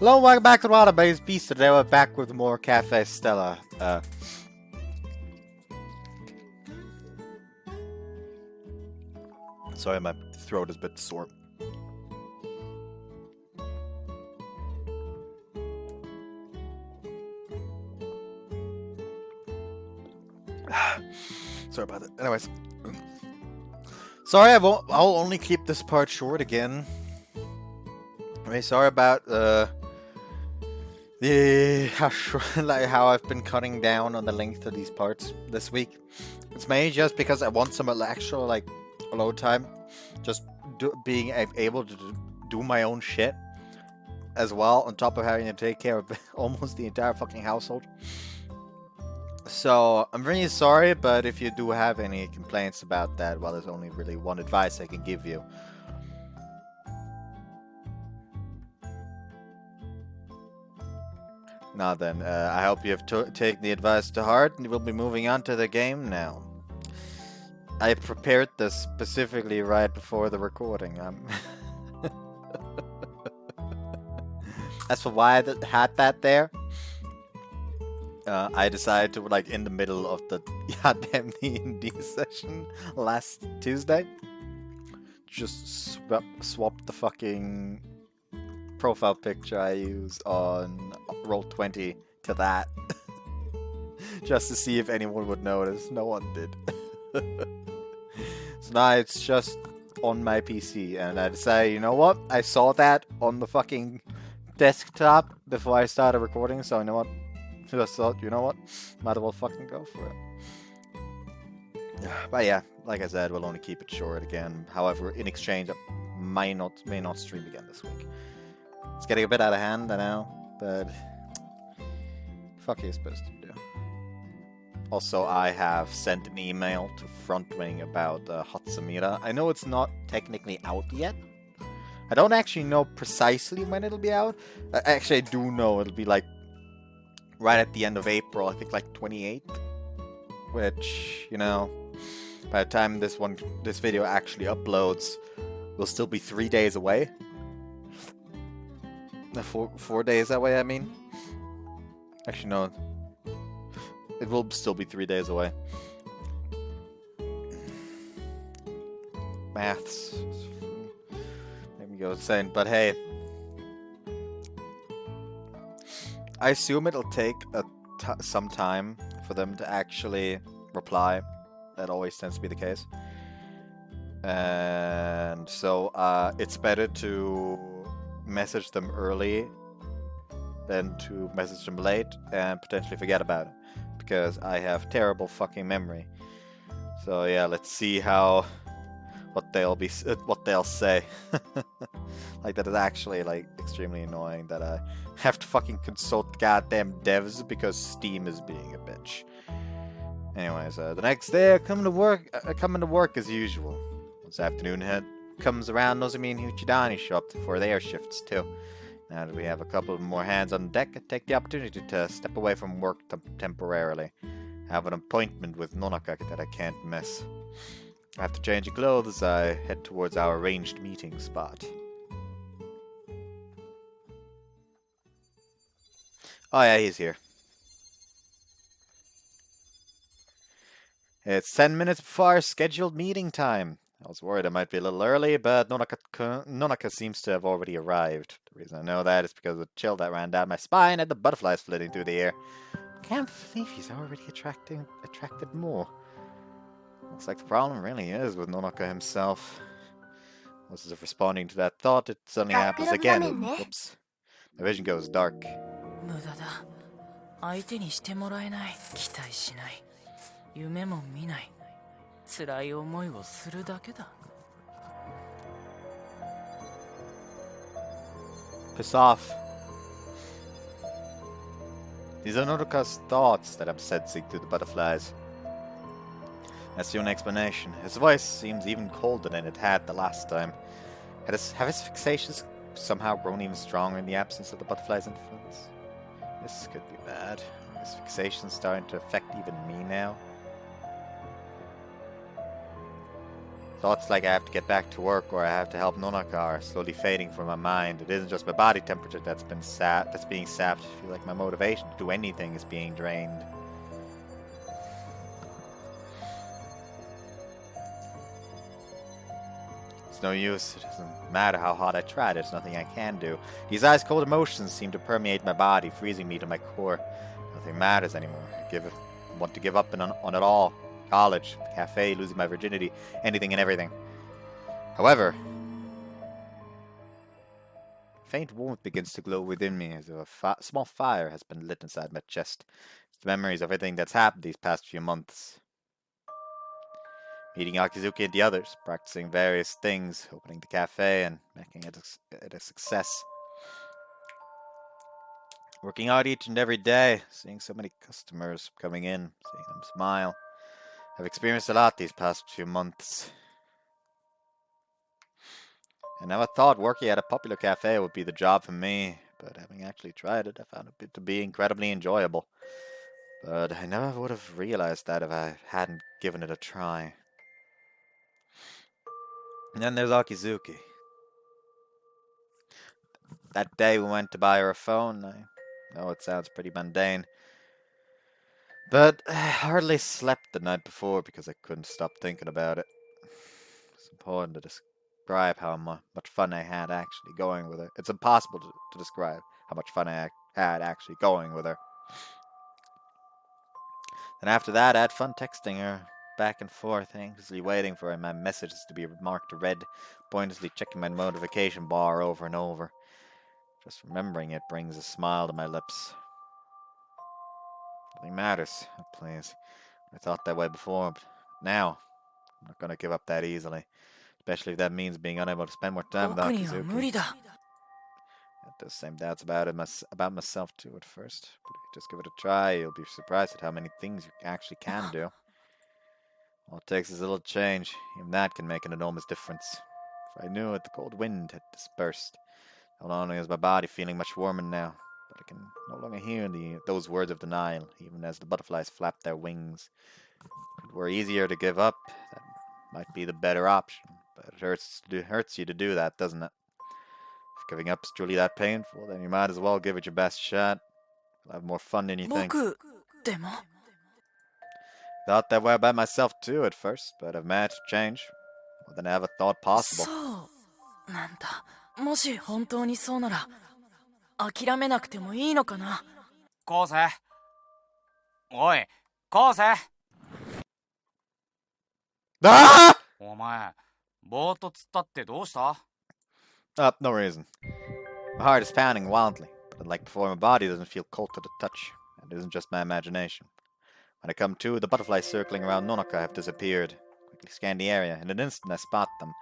Hello, welcome back to the Water-Based Beast. Today we're back with more Café Stella. Sorry, my throat is a bit sore. Sorry about that. Anyways. Sorry, I'll only keep this part short again. Very sorry about how I've been cutting down on the length of these parts this week. It's mainly just because I want some actual alone time, just being able to do my own shit as well, on top of having to take care of almost the entire fucking household. So I'm really sorry, but if you do have any complaints about that, well, there's only really one advice I can give you. Now then, I hope you have taken the advice to heart, and we'll be moving on to the game now. I prepared this specifically right before the recording. As for why I had that there, I decided to, in the middle of the goddamn D&D session last Tuesday, just swap the fucking profile picture I use on Roll20 to that. Just to see if anyone would notice. No one did. So now it's just on my PC, and I decided, you know what? I saw that on the fucking desktop before I started recording, so you know what? I just thought, you know what? Might as well fucking go for it. But yeah, like I said, we'll only keep it short again. However, in exchange, I may not stream again this week. It's getting a bit out of hand, I know, but fuck are you supposed to do? Also, I have sent an email to Frontwing about Hatsamira. I know it's not technically out yet. I don't actually know precisely when it'll be out. Actually, I do know it'll be right at the end of April, I think 28th. Which, you know, by the time this video actually uploads, will still be 3 days away. 4 days away, I mean. Actually, no. It will still be 3 days away. Maths. Let me go insane. But hey. I assume it'll take some time for them to actually reply. That always tends to be the case. And so it's better to message them early than to message them late and potentially forget about it, because I have terrible fucking memory. So yeah, let's see what they'll say. That is actually extremely annoying that I have to fucking consult goddamn devs because Steam is being a bitch. Anyways, the next day I come to work as usual. This afternoon comes around, Nozomi and Huchidani show up for their shifts too. Now that we have a couple more hands on deck, I take the opportunity to step away from work temporarily. I have an appointment with Nonaka that I can't miss. After changing clothes, I head towards our arranged meeting spot. Oh yeah, he's here. It's 10 minutes before our scheduled meeting time. I was worried I might be a little early, but Nonaka seems to have already arrived. The reason I know that is because of the chill that ran down my spine and the butterflies flitting through the air. I can't believe he's already attracted more. Looks like the problem really is with Nonaka himself. As if responding to that thought, it suddenly happens again. Oops. My vision goes dark. Piss off. These are Nonaka's thoughts that I'm sensing through the butterflies. That's the only explanation. His voice seems even colder than it had the last time. Have his fixations somehow grown even stronger in the absence of the butterfly's influence? This could be bad. His fixation's starting to affect even me now. Thoughts like I have to get back to work or I have to help Nonaka are slowly fading from my mind. It isn't just my body temperature that's being sapped. I feel like my motivation to do anything is being drained. It's no use. It doesn't matter how hard I try. There's nothing I can do. These ice-cold emotions seem to permeate my body, freezing me to my core. Nothing matters anymore. I want to give up on it all. College, the cafe, losing my virginity, anything and everything. However, a faint warmth begins to glow within me as if a small fire has been lit inside my chest. It's memories of everything that's happened these past few months. Meeting Akizuki and the others, practicing various things, opening the cafe and making it a success. Working out each and every day, seeing so many customers coming in, seeing them smile. I've experienced a lot these past few months. I never thought working at a popular cafe would be the job for me, but having actually tried it, I found it to be incredibly enjoyable. But I never would have realized that if I hadn't given it a try. And then there's Akizuki. That day we went to buy her a phone. I know it sounds pretty mundane, but I hardly slept the night before because I couldn't stop thinking about it. It's important to describe how much fun I had actually going with her. It's impossible to describe how much fun I had actually going with her. And after that, I had fun texting her back and forth, anxiously waiting for my messages to be marked red, pointlessly checking my notification bar over and over. Just remembering it brings a smile to my lips. Nothing matters, please. I thought that way before, but now I'm not going to give up that easily. Especially if that means being unable to spend more time with Akizuki. I had those same doubts about myself too at first. But if you just give it a try, you'll be surprised at how many things you actually can do. All it takes is a little change. Even that can make an enormous difference. For I knew it, the cold wind had dispersed. Not only is my body feeling much warmer now, but I can no longer hear those words of denial, even as the butterflies flap their wings. If it were easier to give up, that might be the better option. But it hurts you to do that, doesn't it? If giving up is truly that painful, then you might as well give it your best shot. You'll have more fun than you think. Thought that way about myself too at first, but I've managed to change more than I ever thought possible. なんだ。もし本当にそうなら諦めなくてもいいのかな。昴生。おい、昴生。お前、ぼーっとつったってどうした？ No reason. My heart is pounding wildly, but unlike before, my body doesn't feel cold to the touch. It isn't just my imagination. When I come to, the butterflies circling around Nonaka have disappeared. Quickly scan the area. In an instant, I spot them.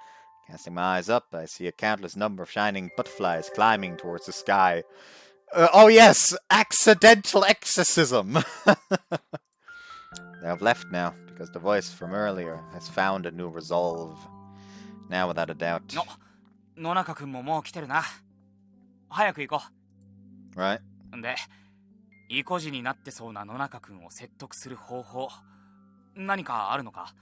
Casting my eyes up, I see a countless number of shining butterflies climbing towards the sky. Oh yes! Accidental exorcism! They have left now, because the voice from earlier has found a new resolve. Now without a doubt. Nonaka-kunももう来てるな。早く行こう。Right? で、意固地になってそうなNonaka-kunを説得する方法、何かあるのか？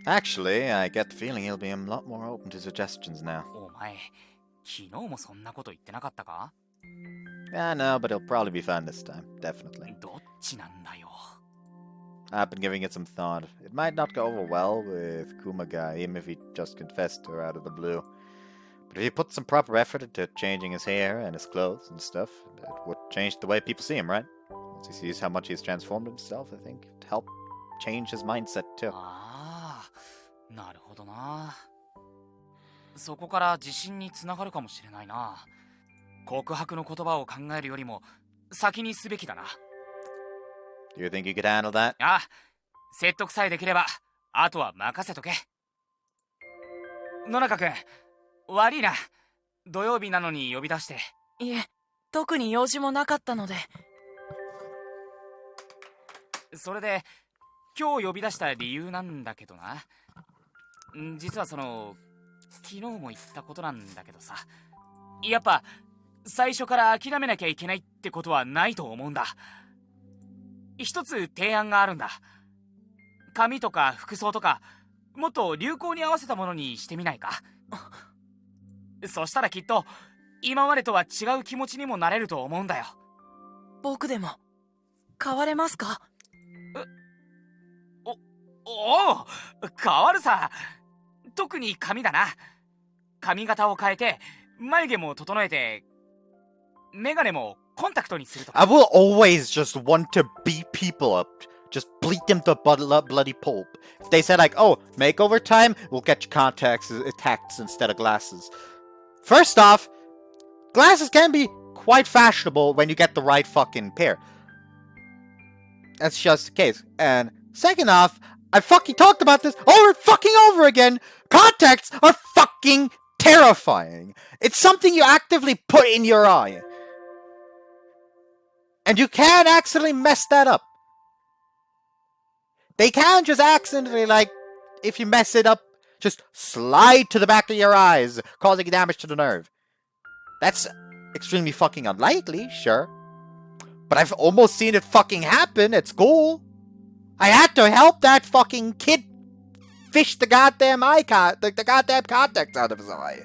Actually, I get the feeling he'll be a lot more open to suggestions now. お前、昨日もそんなこと言ってなかったか？ Yeah, no, but he'll probably be fine this time, definitely. どっちなんだよ。 I've been giving it some thought. It might not go over well with Kumaga, even if he just confessed to her out of the blue. But if he put some proper effort into changing his hair and his clothes and stuff, it would change the way people see him, right? Once he sees how much he's transformed himself, I think it'd help change his mindset too. ああ、なるほどな。そこから自信につながるかもしれないな。告白の言葉を考えるよりも先にすべきだな。Do you think you could handle that? ああ、説得さえできれば、あとは任せとけ。野中君、悪いな。土曜日なのに呼び出して。いえ、特に用事もなかったので。それで、今日呼び出した理由なんだけどな。実は昨日も言ったことなんだけどさ。やっぱ、最初から諦めなきゃいけないってことはないと思うんだ。一つ提案があるんだ。髪とか服装とかもっと流行に合わせたものにしてみないか。そしたらきっと今までとは違う気持ちにもなれると思うんだよ。僕でも変われますか？おお、変わるさ。特に髪だな。髪型を変えて眉毛も整えてメガネもコンタクトにするとか。 I will always just want to beat people up. Just bleat them to bloody pulp. If they said like, oh, makeover time, we'll get you contacts instead of glasses. First off, glasses can be quite fashionable when you get the right fucking pair. That's just the case. And second off, I fucking talked about this over again. Contacts are fucking terrifying. It's something you actively put in your eye. And you can accidentally mess that up. They can just accidentally, like, if you mess it up, just slide to the back of your eyes, causing damage to the nerve. That's extremely fucking unlikely, sure. But I've almost seen it fucking happen at school. I had to help that fucking kid fish the goddamn the goddamn contacts out of his eye.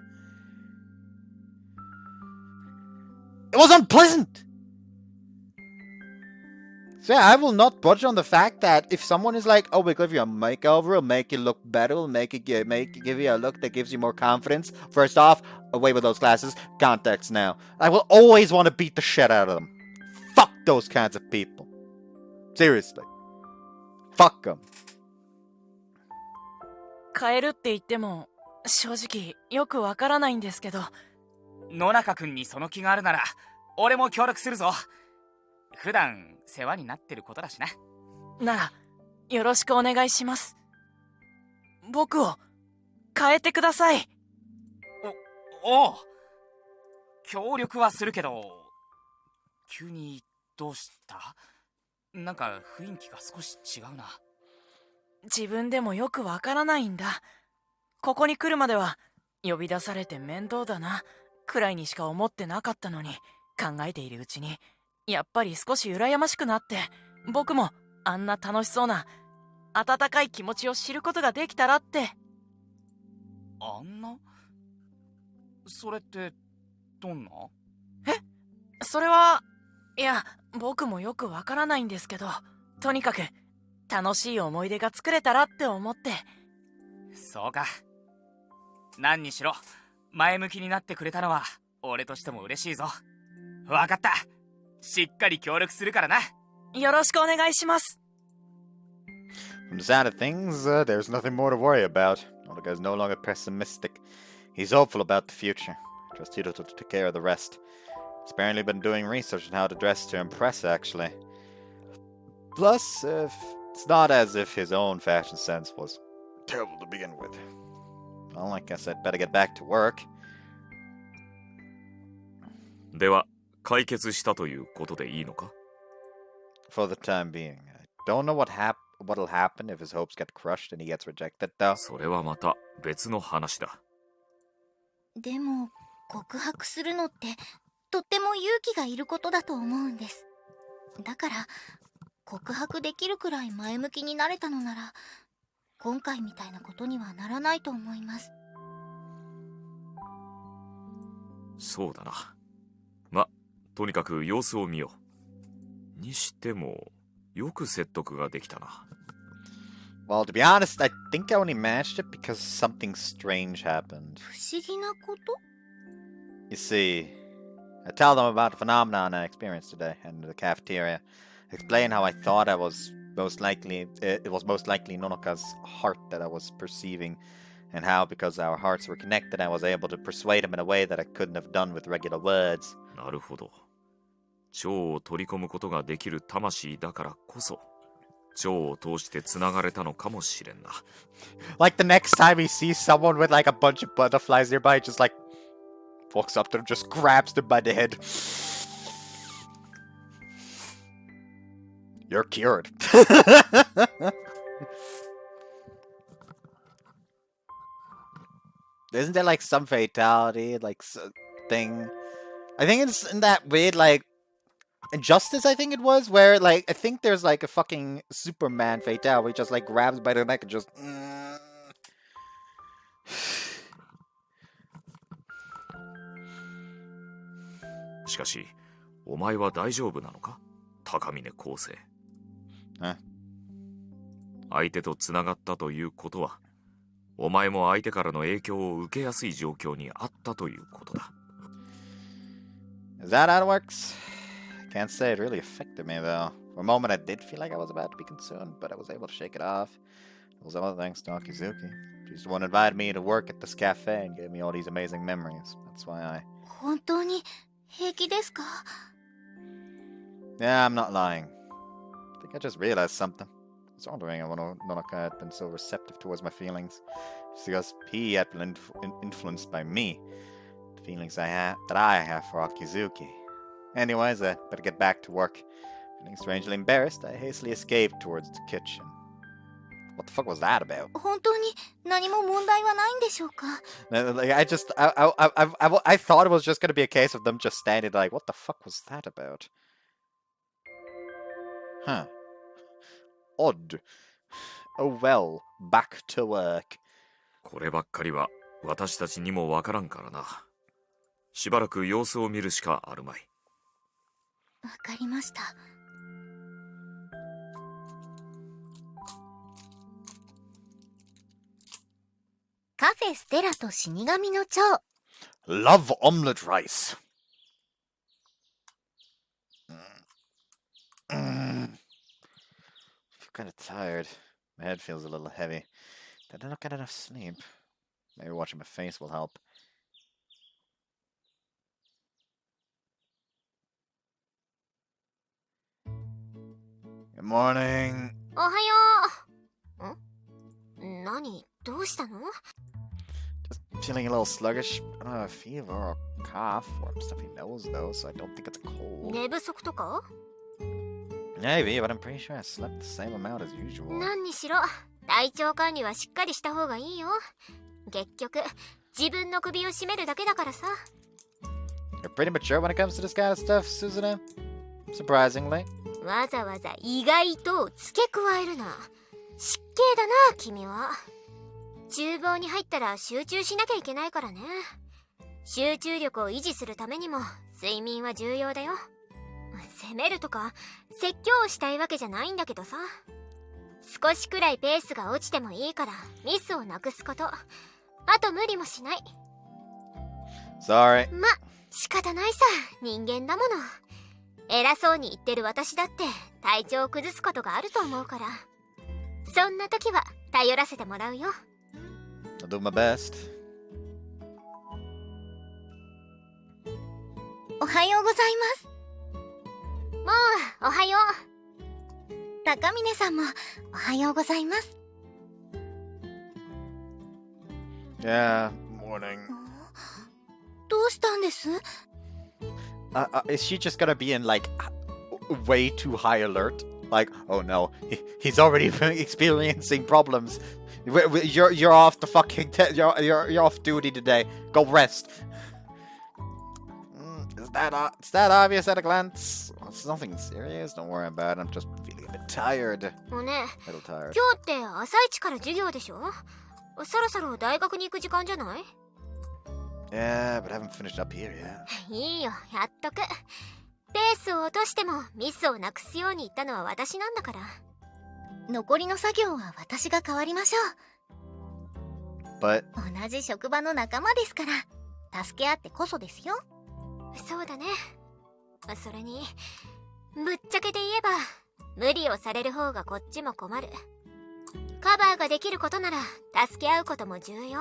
It was unpleasant. So yeah, I will not budge on the fact that if someone is like, oh, we'll give you a makeover, we'll make you look better, we'll give you a look that gives you more confidence. First off, away with those glasses, contacts now. I will always want to beat the shit out of them. Fuck those kinds of people. Seriously. Fuck them. 変えるって言っても正直よくわからないんですけど。野中君にその気があるなら俺も協力するぞ。普段世話になってることだしな。ならよろしくお願いします。僕を変えてください。おう、協力はするけど、急にどうした？なんか雰囲気が少し違うな。自分でもよくわからないんだ。ここに来るまでは呼び出されて面倒だなくらいにしか思ってなかったのに、考えているうちにやっぱり少し羨ましくなって、僕もあんな楽しそうな温かい気持ちを知ることができたらって。あんな？それってどんな？それはいや、僕もよくわからないんですけど、とにかく楽しい思い出が作れたらって思って。そうか。何にしろ前向きになってくれたのは俺としても嬉しいぞ。わかった。しっかり協力するからな。よろしくお願いします。From the sound of things, there's nothing more to worry about. Olga is no longer pessimistic. He's hopeful about the future. Just Tito to take care of the rest. He's apparently been doing research on how to dress to impress, actually. Plus, it's not as if his own fashion sense was terrible to begin with. Well, I guess I'd better get back to work. では、解決したということでいいのか？ For the time being. I don't know what'll happen if his hopes get crushed and he gets rejected, though. それはまた別の話だ。でも告白するのってとっても勇気がいることだと思うんです。だから告白できるくらい前向きになれたのなら、今回みたいなことにはならないと思います。そうだな。ま、とにかく様子を見よう。にしても、よく説得ができたな。Well, to be honest, I think I only managed it because something strange happened. 不思議なこと？ You see, I tell them about the phenomenon I experienced today in the cafeteria. Explain how I thought it was most likely Nonoka's heart that I was perceiving, and how because our hearts were connected, I was able to persuade him in a way that I couldn't have done with regular words. なるほど。腸を取り込むことができる魂だからこそ、腸を通して繋がれたのかもしれんな。Like the next time he sees someone with like a bunch of butterflies nearby, just like walks up to them, just grabs them by the head. You're cured. Isn't there like some fatality, like thing? I think it's in that weird like Injustice, I think it was, where like I think there's like a fucking Superman fatality where he just like grabs by the neck and just しかし、お前は大丈夫なのか、高峰昴生。相手とつながったということは、お前も相手からの影響を受けやすい状況にあったということだ。Is that how it works? Can't say it really affected me though. For a moment I did feel like I was about to be consumed, but I was able to shake it off. It was all thanks to Akizuki. She's the one who invited me to work at this cafe and gave me all these amazing memories. That's why I... 本当に平気ですか？ Yeah, I'm not lying. I think I just realized something. I was wondering why Nonaka had been so receptive towards my feelings. It's because he had been influenced by me. The feelings that I have for Akizuki. Anyways, I better get back to work. Feeling strangely embarrassed, I hastily escaped towards the kitchen. What the fuck was that about? 本当に何も問題はないんでしょうか？ Like, I thought it was just gonna be a case of them just standing like, what the fuck was that about? Huh. Odd. Oh well, back to work. こればっかりは私たちにもわからんからな。しばらく様子を見るしかあるまい。わかりました。カフェステラと死神の蝶。 Love omelette rice. I'm kind of tired. My head feels a little heavy. Did I not get enough sleep? Maybe watching my face will help. Good morning. おはよう。何？どうしたの？ Just feeling a little sluggish. I don't have a fever or a cough or stuffy nose though, so I don't think it's a cold. 寝不足とか？ Maybe, but I'm pretty sure I slept the same amount as usual. 何にしろ体調管理はしっかりした方がいいよ。結局自分の首を絞めるだけだからさ。 You're pretty mature when it comes to this kind of stuff, Suzuna. Surprisingly. わざわざ意外と付け加えるな。失敬だな君は。厨房に入ったら集中しなきゃいけないからね。集中力を維持するためにも睡眠は重要だよ。責めるとか説教をしたいわけじゃないんだけどさ。少しくらいペースが落ちてもいいからミスをなくすこと。あと無理もしない。 Sorry. ま、仕方ないさ、人間だもの。偉そうに言ってる私だって体調を崩すことがあると思うから。そんな時は頼らせてもらうよ。 I'll do my best. おはようございます。もう、おはよう。高峰さんもおはようございます。 Yeah, morning. どうしたんです？ Is she just gonna be in like way too high alert? Like, oh no, he's already experiencing problems. You're off the fucking you're off duty today. Go rest. Is that obvious at a glance? It's nothing serious. Don't worry about it. I'm just feeling a bit tired. もうね、 A little tired. 今日って朝一から授業でしょ？そろそろ大学に行く時間じゃない？ Yeah, but I haven't finished up here yet. いいよ、やっとく。ペースを落としてもミスをなくすように言ったのは私なんだから。残りの作業は私が代わりましょう。 But 同じ職場の仲間ですから、助け合ってこそですよ。そうだね。それに、ぶっちゃけて言えば、無理をされる方がこっちも困る。カバーができることなら、助け合うことも重要。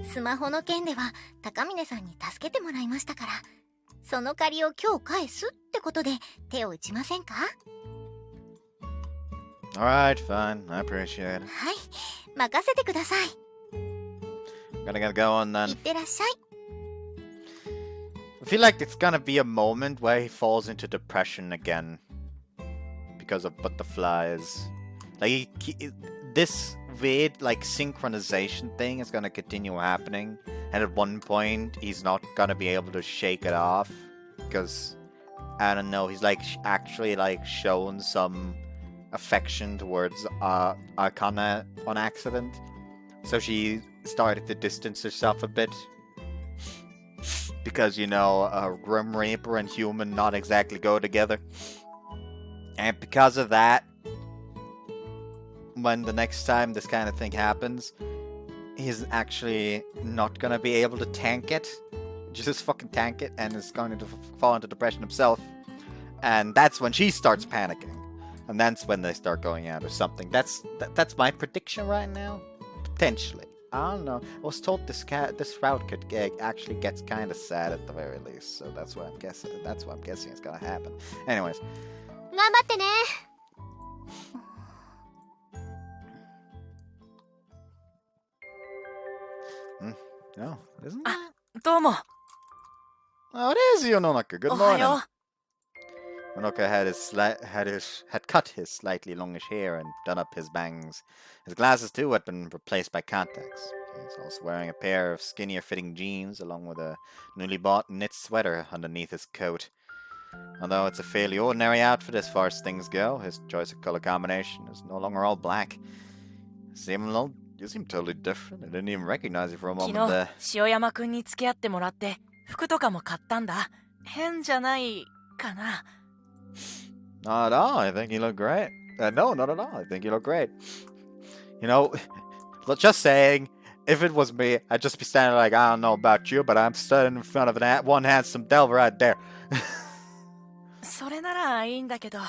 スマホの件では、高峰さんに助けてもらいましたから、その借りを今日返すってことで手を打ちませんか？ alright, fine. I appreciate it. はい、任せてください。 Gotta get going い then. ってらっしゃい。 I feel like it's gonna be a moment where he falls into depression again because of butterflies. Like this weird like synchronization thing is gonna continue happening, and at one point he's not gonna be able to shake it off because I don't know. He's like actually like shown some affection towards Kanna on accident. So she started to distance herself a bit. Because, you know, a Grim Reaper and human not exactly go together. And because of that, when the next time this kind of thing happens, he's actually not gonna be able to tank it. Just fucking tank it, and is going to fall into depression himself. And that's when she starts panicking. And that's when they start going out or something. That's my prediction right now. Potentially. I don't know. I was told this route could actually gets kind of sad at the very least. So that's what I'm guessing. That's what I'm guessing is gonna happen. Anyways. 頑張ってね。No, isn't that? どうも。 Oh, it is Yononaka. Good おは morning. よう。 Monoka had cut his slightly longish hair and done up his bangs. His glasses too had been replaced by contacts. He's also wearing a pair of skinnier fitting jeans along with a newly bought knit sweater underneath his coat. Although it's a fairly ordinary outfit as far as things go, his choice of color combination is no longer all black. You seem totally different. I didn't even recognize you for a 昨 moment 日 there. 塩山くんに付き合ってもらって服とかも買ったんだ。変じゃないかな。 Not at all. I think you look great. No, not at all. I think you look great. You know, just saying, if it was me, I'd just be standing like, I don't know about you, but I'm standing in front of one handsome devil right there. それならいいんだけど。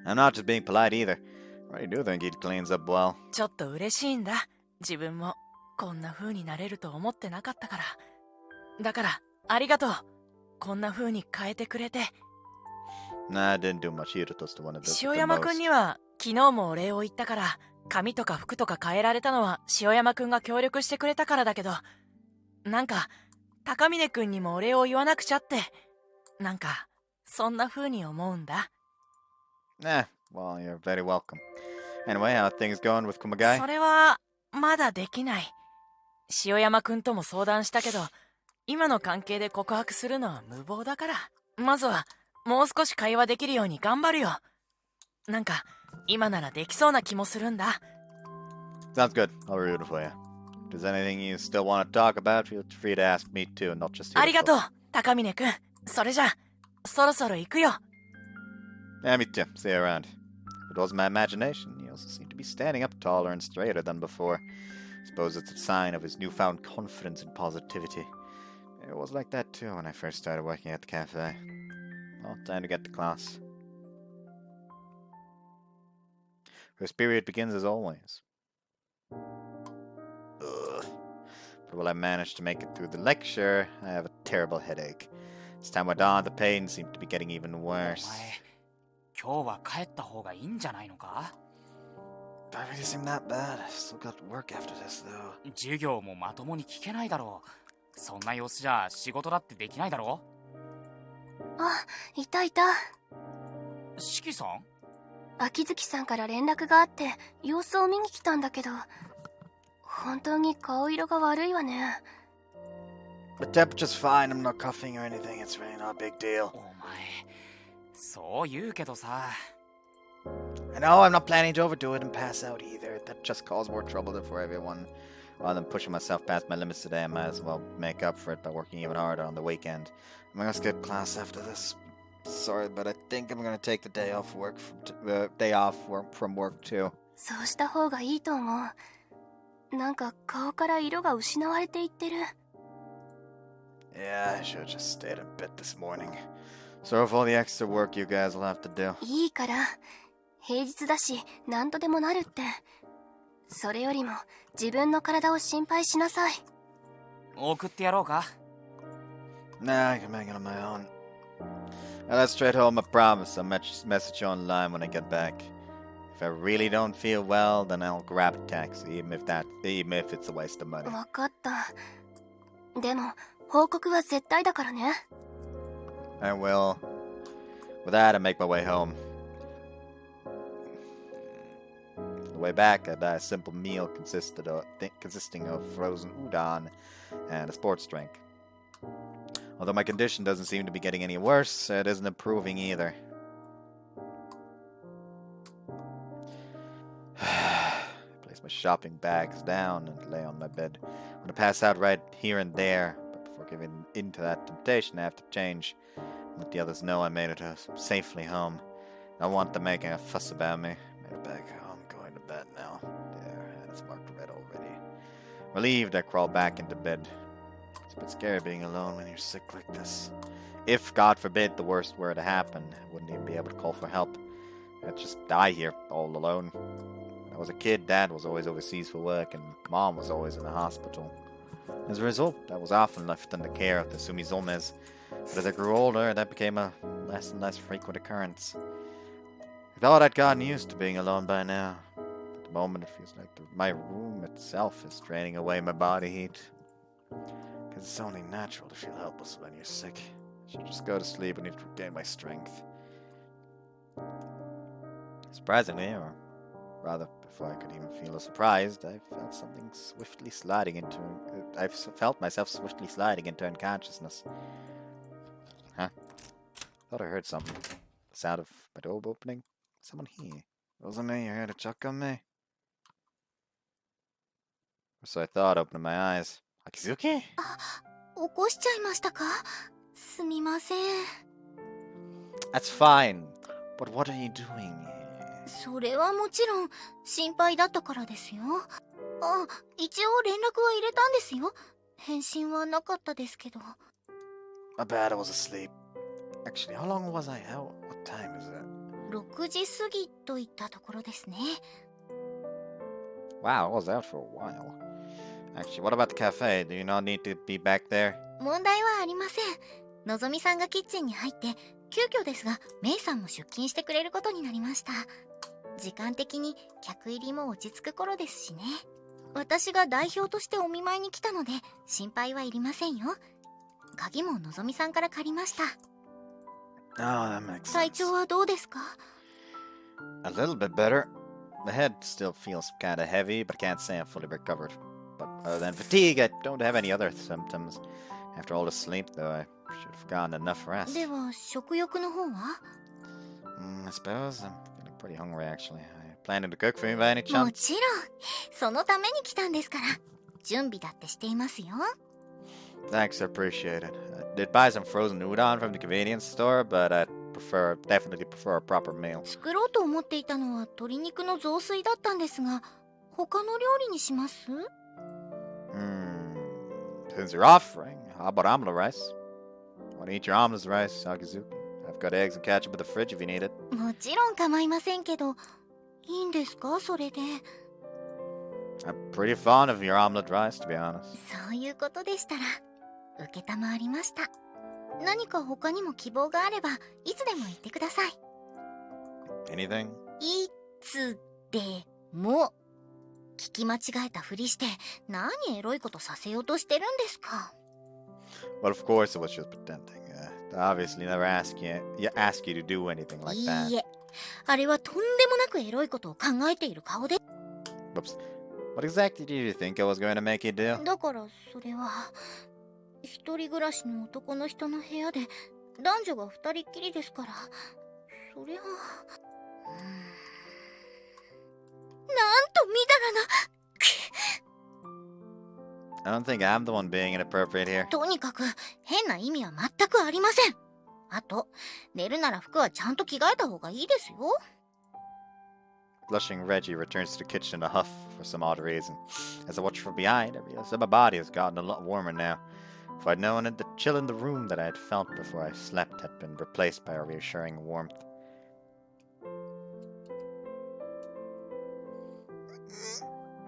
I'm not just being polite either. I really do think he cleans up well. ちょっと嬉しいんだ。自分もこんな風になれると思ってなかったから。だからありがとう。こんな風に変えてくれて。 Nah, I didn't do much. Hiroto's the one that does it 塩 the 山くん most. には昨日もお礼を言ったから、髪とか服とか変えられたのは塩山くんが協力してくれたからだけど、なんか高峰くんにもお礼を言わなくちゃって、なんかそんな風に思うんだ。 Well, you're very welcome. Anyway, how are things going with Kumagai? それはまだできない。塩山くんとも相談したけど、今の関係で告白するのは無謀だから、まずはもう少し会話できるように頑張るよ。なんか今ならできそうな気もするんだ。 Sounds good. I'll read it for you. If there's anything you still want to talk about, feel free to ask me too, and not just Hiroto. ありがとう、高峰くん。それじゃそろそろ行くよ。 Yeah, me too. See you around. If it wasn't my imagination, he also seemed to be standing up taller and straighter than before. I suppose it's a sign of his newfound confidence and positivity. It was like that too when I first started working at the cafe. Well, time to get to class. First period begins as always. Ugh. But while I managed to make it through the lecture, I have a terrible headache. As time went on, the pain seemed to be getting even お worse. 前今日は帰った方がいいんじゃないのか。 Don't really seem that bad. I still got work after this, though. 授業もまともに聞けないだろう。そんな様子じゃ仕事だってできないだろあ、いたいた。う。しきさん？秋月さんから連絡があって様子を見に来たんだけど、本当に顔色が悪いわね。 The temperature's fine. I'm not coughing or anything. It's really not a big deal. お前そう言うけどさ。 I know I'm not planning to overdo it and pass out either. That just caused more trouble for everyone. Rather than pushing myself past my limits today, I might as well make up for it by working even harder on the weekend. I'm gonna skip class after this. Sorry, but I think I'm gonna take the day off from work too. そうした方がいいと思う。なんか顔から色が失われていってる。 Yeah, I should have just stayed in bed this morning. Sorry for all the extra work you guys will have to do. いいから、平日だし何とでもなるって。それよりも自分の体を心配しなさい。送ってやろうか。 Nah, I can make it on my own. Now that's straight home, I promise. I'll message you online when I get back. If I really don't feel well, then I'll grab a taxi, even if it's a waste of money. わかった。でも報告は絶対だからね。 I will. With that, I make my way home. The way back, I had a simple meal consisting of frozen udon and a sports drink. Although my condition doesn't seem to be getting any worse, it isn't improving either. Place my shopping bags down and lay on my bed. I want to pass out right here and there, but before giving in to that temptation, I have to change. Let the others know I made it safely home. I want them making a fuss about me. Made it back home, going to bed now. There, and it's marked red already. Relieved, I crawl back into bed. It's a bit scary being alone when you're sick like this. If, God forbid, the worst were to happen, I wouldn't even be able to call for help. I'd just die here, all alone. When I was a kid, Dad was always overseas for work, and Mom was always in the hospital. As a result, I was often left in the care of the Sumizomes. But as I grew older, that became a less and less frequent occurrence. I thought I'd gotten used to being alone by now. At the moment, it feels like my room itself is draining away my body heat. Because it's only natural to feel helpless when you're sick. I should just go to sleep and need to regain my strength. Surprisingly, or rather, before I could even feel surprised, I felt something swiftly sliding into... I felt myself swiftly sliding into unconsciousness. Huh? Thought I heard something. The sound of my door opening. Someone here. It wasn't me, you heard a chuck on me. Or so I thought, opening my eyes. Akizuki? 起こしちゃいましたか？すみません。 That's fine. But what are you doing here? それはもちろん心配だったからですよ。あ、一応連絡は入れたんですよ。返信はなかったですけど。My bad, I was asleep. Actually, how long was I out? What time is it? 6時過ぎといったところですね。 Wow, I was out for a while. Actually, what about the cafe? Do you not need to be back there? 問題はありません。のぞみさんがキッチンに入って急遽ですがメイさんも出勤してくれることになりました。時間的に客入りも落ち着く頃ですしね。私が代表としてお見舞いに来たので心配はいりませんよ。鍵ものぞみさんから借りました。 Oh, that makes sense. 体調はどうですか？ A little bit better. The head still feels kind of heavy, but I can't say I'm fully recovered. But other than fatigue, I don't have any other symptoms. After all the sleep, though, I should have gotten enough rest. では食欲の方は？ I suppose I'm feeling pretty hungry, actually. I planning to cook for me by any も chance? ちろんそのために来たんですから準備だってしていますよ。 Thanks, I appreciate it. I did buy some frozen udon from the convenience store, but I definitely prefer a proper meal. 作ろうと思っていたのは鶏肉の雑炊だったんですが他の料理にします？ Since you're offering, how about omelet rice? Want to eat your omelet rice, Akizuki? I've got eggs and ketchup in the fridge if you need it. もちろん構いませんけどいいんですかそれで。 I'm pretty fond of your omelet rice, to be honest. そういうことでしたら承りました。何か他にも希望があればいつでも言ってください。 Anything? いつでも。聞き間違えたふりして何エロいことさせようとしてるんですか？ Well, of course it was just pretending. I obviously never ask you to do anything like い that. いえ、あれはとんでもなくエロいことを考えている顔で。 Whoops. What exactly did you think I was going to make you do? だからそれは一人暮らしの男の人の部屋で男女が二人っきりですからそれはなんとみだらな I don't think I'm the one being inappropriate here. とにかく変な意味は全くありません。あと寝るなら服はちゃんと着替えた方がいいですよ。 Blushing Reggie returns to the kitchen in a huff for some odd reason. As I watch from behind, I realize that my body has gotten a lot warmer now. If I'd known it, the chill in the room that I had felt before I slept had been replaced by a reassuring warmth.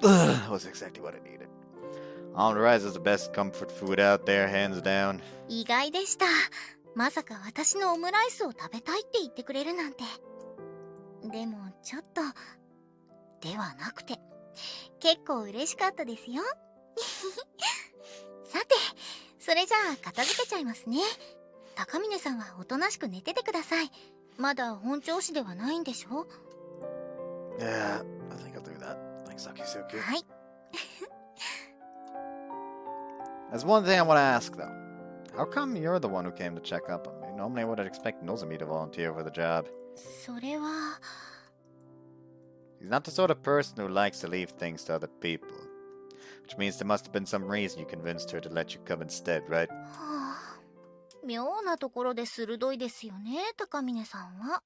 That was exactly what I needed. Omelet rice is the best comfort food out there, hands down. 意外でした。まさか私のオムライスを食べたいって言ってくれるなんて。でもちょっとではなくて結構嬉しかったですよ。さてそれじゃあ片付けちゃいますね。高峰さんはおとなしく寝ててください。まだ本調子ではないんでしょ？ Yeah, I think I'll do that. Thanks, Akizuki. はい。 There's one thing I want to ask, though. How come you're the one who came to check up on me? Normally I would expect Nozomi to volunteer for the job. それは He's not the sort of person who likes to leave things to other people. Which means there must have been some reason you convinced her to let you come instead, right? はあ、妙なところで鋭いですよね、高峰さんは。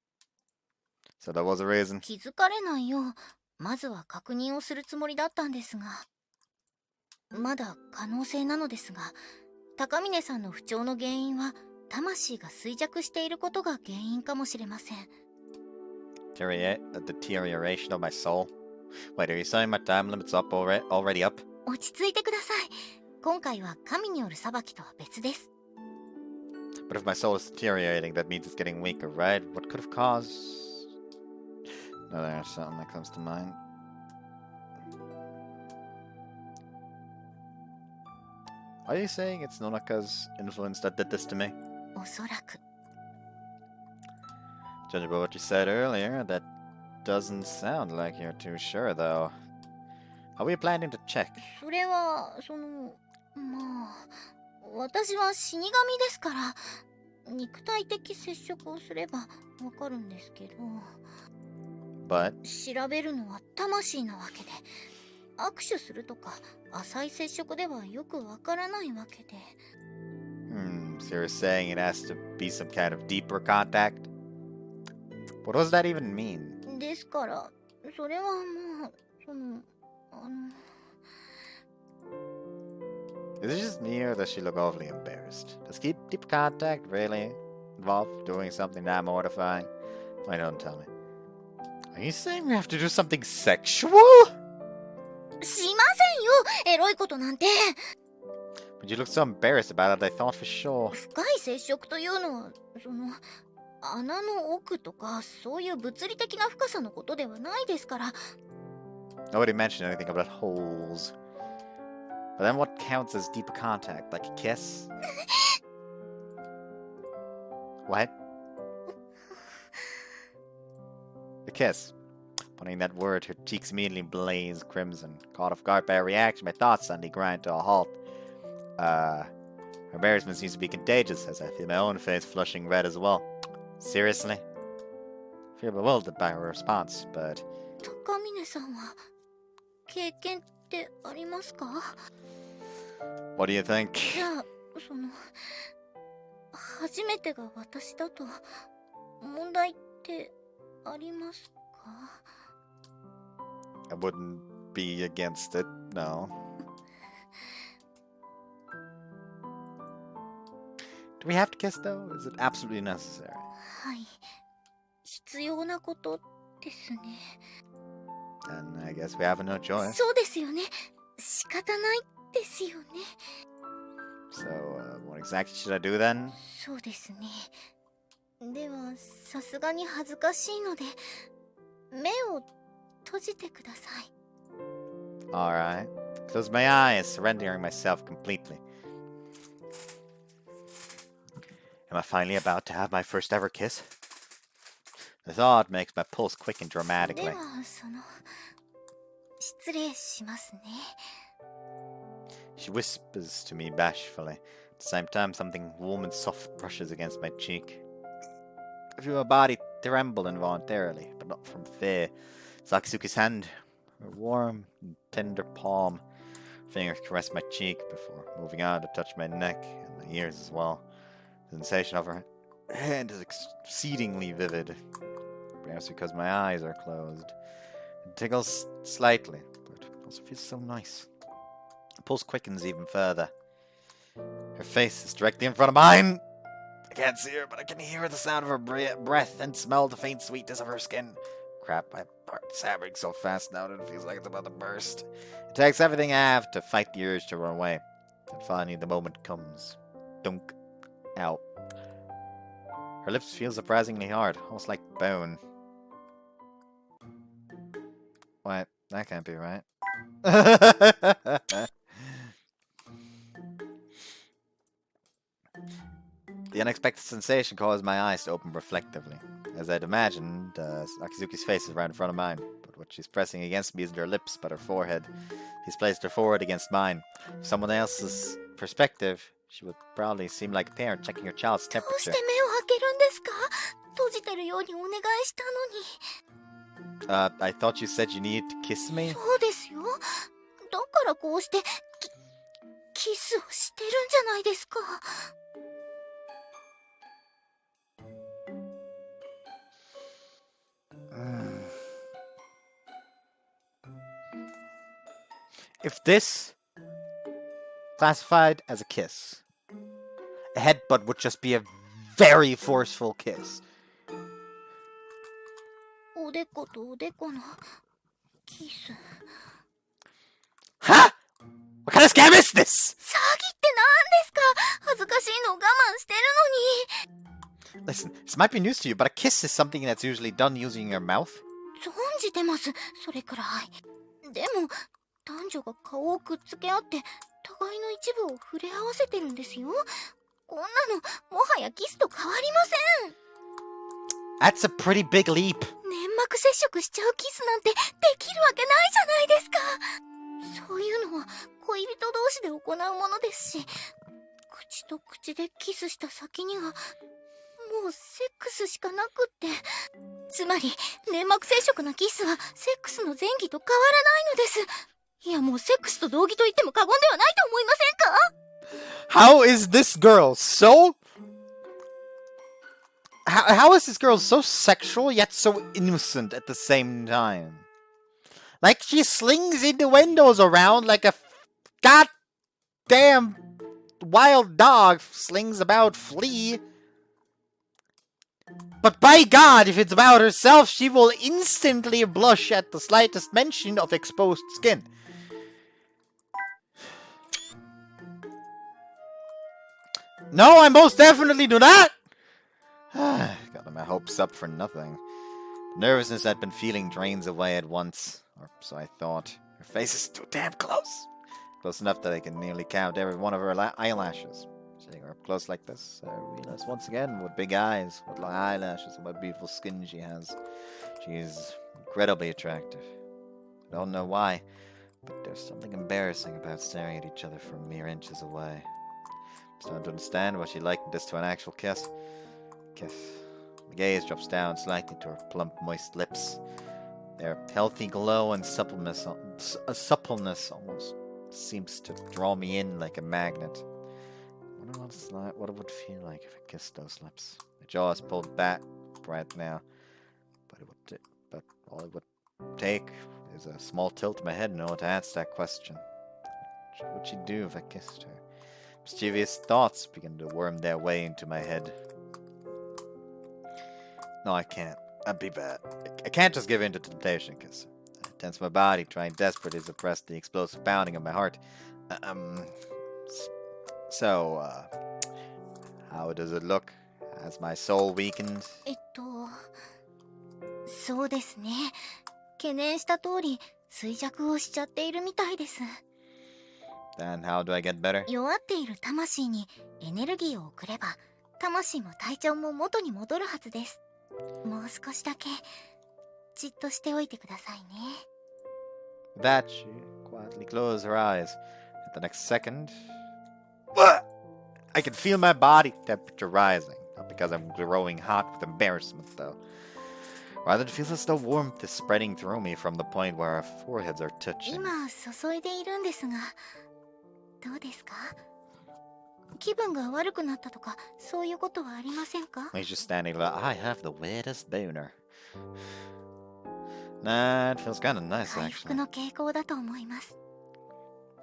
So that was a reason. 気づかれないよう、まずは確認をするつもりだったんですが。まだ可能性なのですが、高峰さんの不調の原因は、魂が衰弱していることが原因かもしれません。Deterioration of my soul? Wait, are you saying my time limit's up already up? 落ち着いてください。今回は神による裁きとは別です。 But if my soul is deteriorating, that means it's getting weaker, right? What could have caused... No, there's something that comes to mind. Are you saying it's Nonaka's influence that did this to me? おそらく。 Judging by what you said earlier, that doesn't sound like you're too sure, though. Are we planning to check? それは、まあ、私は死神ですから、肉体的接触をすればわかるんですけど。But... 調べるのは魂なわけで、握手するとか浅い接触ではよくわからないわけで。So you're saying it has to be some kind of deeper contact? What does that even mean? ですから、それはもう、Is it just me or does she look awfully embarrassed? Does deep contact really involve doing something that mortifying? Why don't tell me. Are you saying we have to do something sexual? しませんよ、エロいことなんて。 But you look so embarrassed about it, I thought for sure. 深い接触というのは、穴の奥とか、そういう物理的な深さのことではないですから。 Nobody mentioned anything about holes. But then what counts as deep contact? Like a kiss? What? A kiss. Putting that word, her cheeks immediately blaze crimson. Caught off guard by a reaction, my thoughts suddenly grind to a halt. Her embarrassment seems to be contagious, as I feel my own face flushing red as well. Seriously? I feel bewildered by her response, but... 高峰さんは経験ってありますか? What do you think? じゃあ、初めてが私だと問題ってありますか? I wouldn't be against it, no. Do we have to kiss though? Is it absolutely necessary? はい。必要なことですね。 Then I guess we have no choice. そうですよね。仕方ないですよね。 So, what exactly should I do then? そうですね。では、さすがに恥ずかしいので、目を閉じてください。 Alright. Close my eyes, surrendering myself completely. Am I finally about to have my first ever kiss? The thought makes my pulse quicken で dramatically. は、失礼しますね。 She whispers to me bashfully. At the same time, something warm and soft brushes against my cheek. I feel my body tremble involuntarily, but not from fear. It's Akizuki's hand, her warm and tender palm. Fingers caress my cheek before moving on to touch my neck and my ears as well. The sensation of her hand is exceedingly vivid, perhaps because my eyes are closed. It tickles slightly, but also feels so nice. The pulse quickens even further. Her face is directly in front of mine. I can't see her, but I can hear the sound of her breath and smell the faint sweetness of her skin. Crap, my heart's hammering so fast now that it feels like it's about to burst. It takes everything I have to fight the urge to run away. And finally the moment comes. Dunk. Out. Her lips feel surprisingly hard, almost like bone. What? That can't be right. The unexpected sensation caused my eyes to open reflectively. As I'd imagined, Akizuki's face is right in front of mine, but what she's pressing against me isn't her lips, but her forehead. She's placed her forehead against mine. From someone else's perspective, she would probably seem like a parent checking her child's どうし temperature. て目を開けるんですか? 閉じてるようにお願いしたのに。I thought you said you needed to kiss me? そうですよ。だからこうしてキスをしてるんじゃないですか。If this classified as a kiss, a headbutt would just be a very forceful kiss. おでことおでこのキス。Ha! What kind of scam is this? 詐欺って何ですか？恥ずかしいのを我慢してるのに。 Listen, this might be news to you, but a kiss is something that's usually done using your mouth. 存じてます。それくらい。でも男女が顔をくっつけ合って互いの一部を触れ合わせてるんですよ。こんなのもはやキスと変わりません。 That's a pretty big leap. 粘膜接触しちゃうキスなんてできるわけないじゃないですか。そういうのは恋人同士で行うものですし、口と口でキスした先にはもうセックスしかなくって、つまり粘膜接触のキスはセックスの前儀と変わらないのです。いや、もうセックスと同義と言っても過言ではないと思いませんか？ How is this girl so... How is this girl so sexual yet so innocent at the same time? Like she slings innuendos around like a goddamn wild dog slings about flea. But by God, if it's about herself, she will instantly blush at the slightest mention of exposed skin. No, I most definitely do not! Got my hopes up for nothing. The nervousness I'd been feeling drains away at once, or so I thought. Her face is too damn close. Close enough that I can nearly count every one of her eyelashes. Sitting her up close like this, I realize once again what big eyes, what long eyelashes, and what beautiful skin she has. She is incredibly attractive. I don't know why, but there's something embarrassing about staring at each other from mere inches away. I'm starting to understand why she likened this to an actual kiss. Kiss. The gaze drops down slightly to her plump, moist lips. Their healthy glow and suppleness almost seems to draw me in like a magnet. I wonder what it would feel like if I kissed those lips. My jaw is pulled back right now, but all it would take is a small tilt in my head in order to answer that question. What would she do if I kissed her? Mischievous thoughts begin to worm their way into my head. No, I can't. That'd be bad. I can't just give in to temptation and kiss her. I tense my body, trying desperately to suppress the explosive pounding of my heart. So, how does it look? Has my soul weakened? そうですね。懸念した通り衰弱をしちゃっているみたいです。 Then how do I get better? 弱っている魂にエネルギーを送れば、魂も体調も元に戻るはずです。もう少しだけじっとしておいてくださいね。 That she quietly closed her eyes. At the next second, I can feel my body temperature rising. Not because I'm growing hot with embarrassment, though. Rather, it feels as though warmth is spreading through me from the point where our foreheads are touching. 今注いでいるんですが、どうですか？気分が悪くなったとか、そういうことはありませんか？ He's just standing like, I have the weirdest boner. Nah, it feels kind of nice, 回復 actually. の傾向だと思います。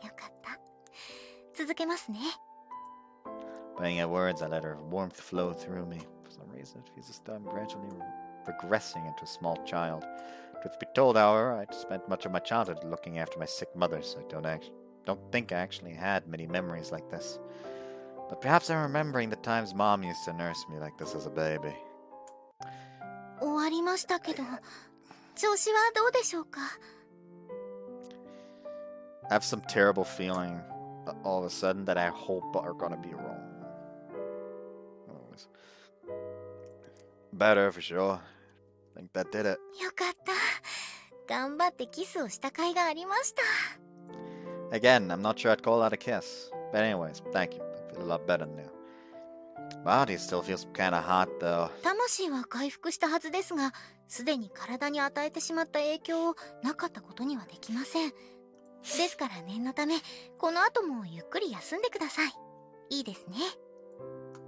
よかった。続けますね。 Playing at words, I let her warmth flow through me. For some reason, it feels as though I'm gradually regressing into a small child. Truth be told, however, I spent much of my childhood looking after my sick mother, so I don't think I actually had many memories like this. But perhaps I'm remembering the times Mom used to nurse me like this as a baby. 終わりましたけど、調子はどうでしょうか？ I have some terrible feeling all of a sudden that I hope are gonna be wrong. Better for sure. I think that did it. よかった。頑張ってキスをした甲斐がありました。 Again, I'm not sure I'd call that a kiss. But anyways, thank you. I feel a lot better now. Body still feels kinda hot though. 魂は回復したはずですが、すでに体に与えてしまった影響をなかったことにはできません。ですから念のため、この後もゆっくり休んでください。いいですね。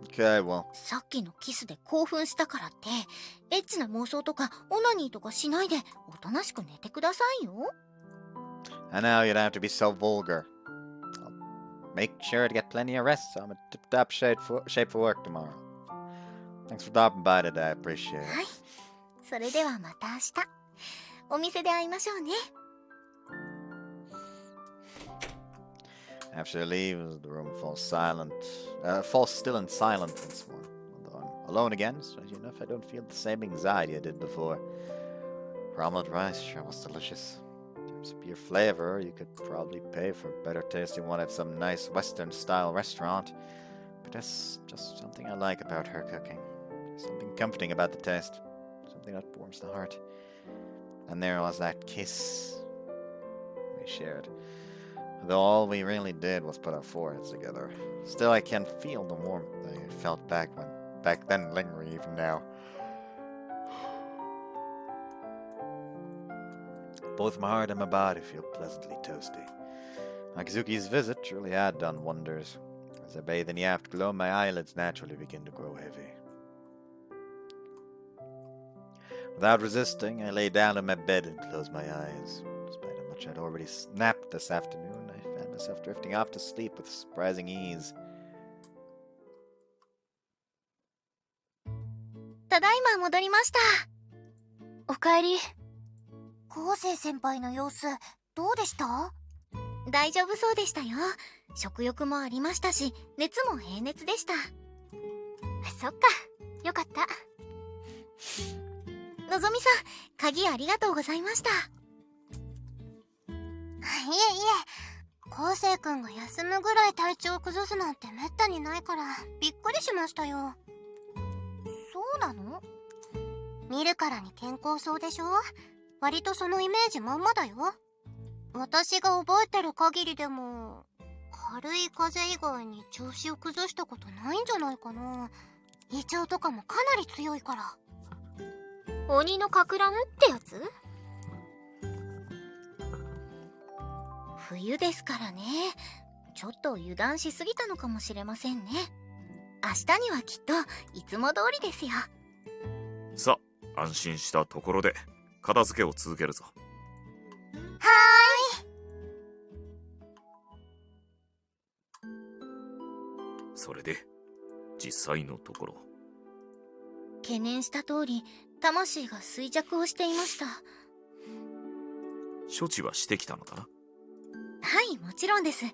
Okay, well. さっきのキスで興奮したからって、エッチな妄想とかオナニーとかしないで、おとなしく寝てくださいよ。I know you don't have to be so vulgar. I'll make sure to get plenty of rest so I'm in tip-top shape for work tomorrow. Thanks for stopping by today, I appreciate it. はい。それではまた明日。お店で会いましょうね。After she leaves, the room falls still and silent once more. Although I'm alone again, strangely enough, I don't feel the same anxiety I did before. For omelette rice sure was delicious. In terms of pure flavor, you could probably pay for a better tasting one at some nice Western-style restaurant. But there's just something I like about her cooking. There's something comforting about the taste. Something that warms the heart. And there was that kiss we shared. Though all we really did was put our foreheads together. Still, I can feel the warmth I felt back then lingering even now. Both my heart and my body feel pleasantly toasty. Akizuki's visit truly had done wonders. As I bathe in the afterglow, my eyelids naturally begin to grow heavy. Without resisting, I lay down on my bed and closed my eyes. Despite how much I'd already napped this afternoon, I found myself drifting off to sleep with surprising ease. ただいま戻りました。おかえり。昴生先輩の様子、どうでした？大丈夫そうでしたよ。食欲もありましたし、熱も平熱でした。そっか、よかった。のぞみさん、鍵ありがとうございました。いえいえ、昴生くんが休むぐらい体調を崩すなんてめったにないからびっくりしましたよ。そうなの？見るからに健康そうでしょ？割とそのイメージまんまだよ。私が覚えてる限りでも軽い風邪以外に調子を崩したことないんじゃないかな。胃腸とかもかなり強いから。鬼のかく乱ってやつ？冬ですからね。ちょっと油断しすぎたのかもしれませんね。明日にはきっといつも通りですよ。さあ、安心したところで片付けを続けるぞ。はーい。それで実際のところ、懸念した通り魂が衰弱をしていました。処置はしてきたのかな？はい、もちろんです。